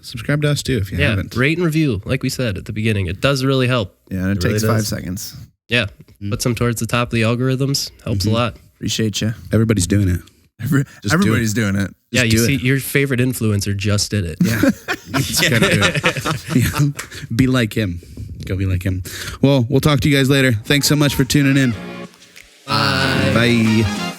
subscribe to us too if you haven't. Rate and review, like we said at the beginning. It does really help. Yeah, and it takes 5 seconds. Yeah, put some towards the top of the algorithms. Helps a lot. Appreciate you. Everybody's doing it. Everybody's doing it. Yeah, you see, your favorite influencer just did it. Yeah. Just gotta do it. Yeah. Be like him. Go be like him. Well, we'll talk to you guys later. Thanks so much for tuning in. Bye. Bye.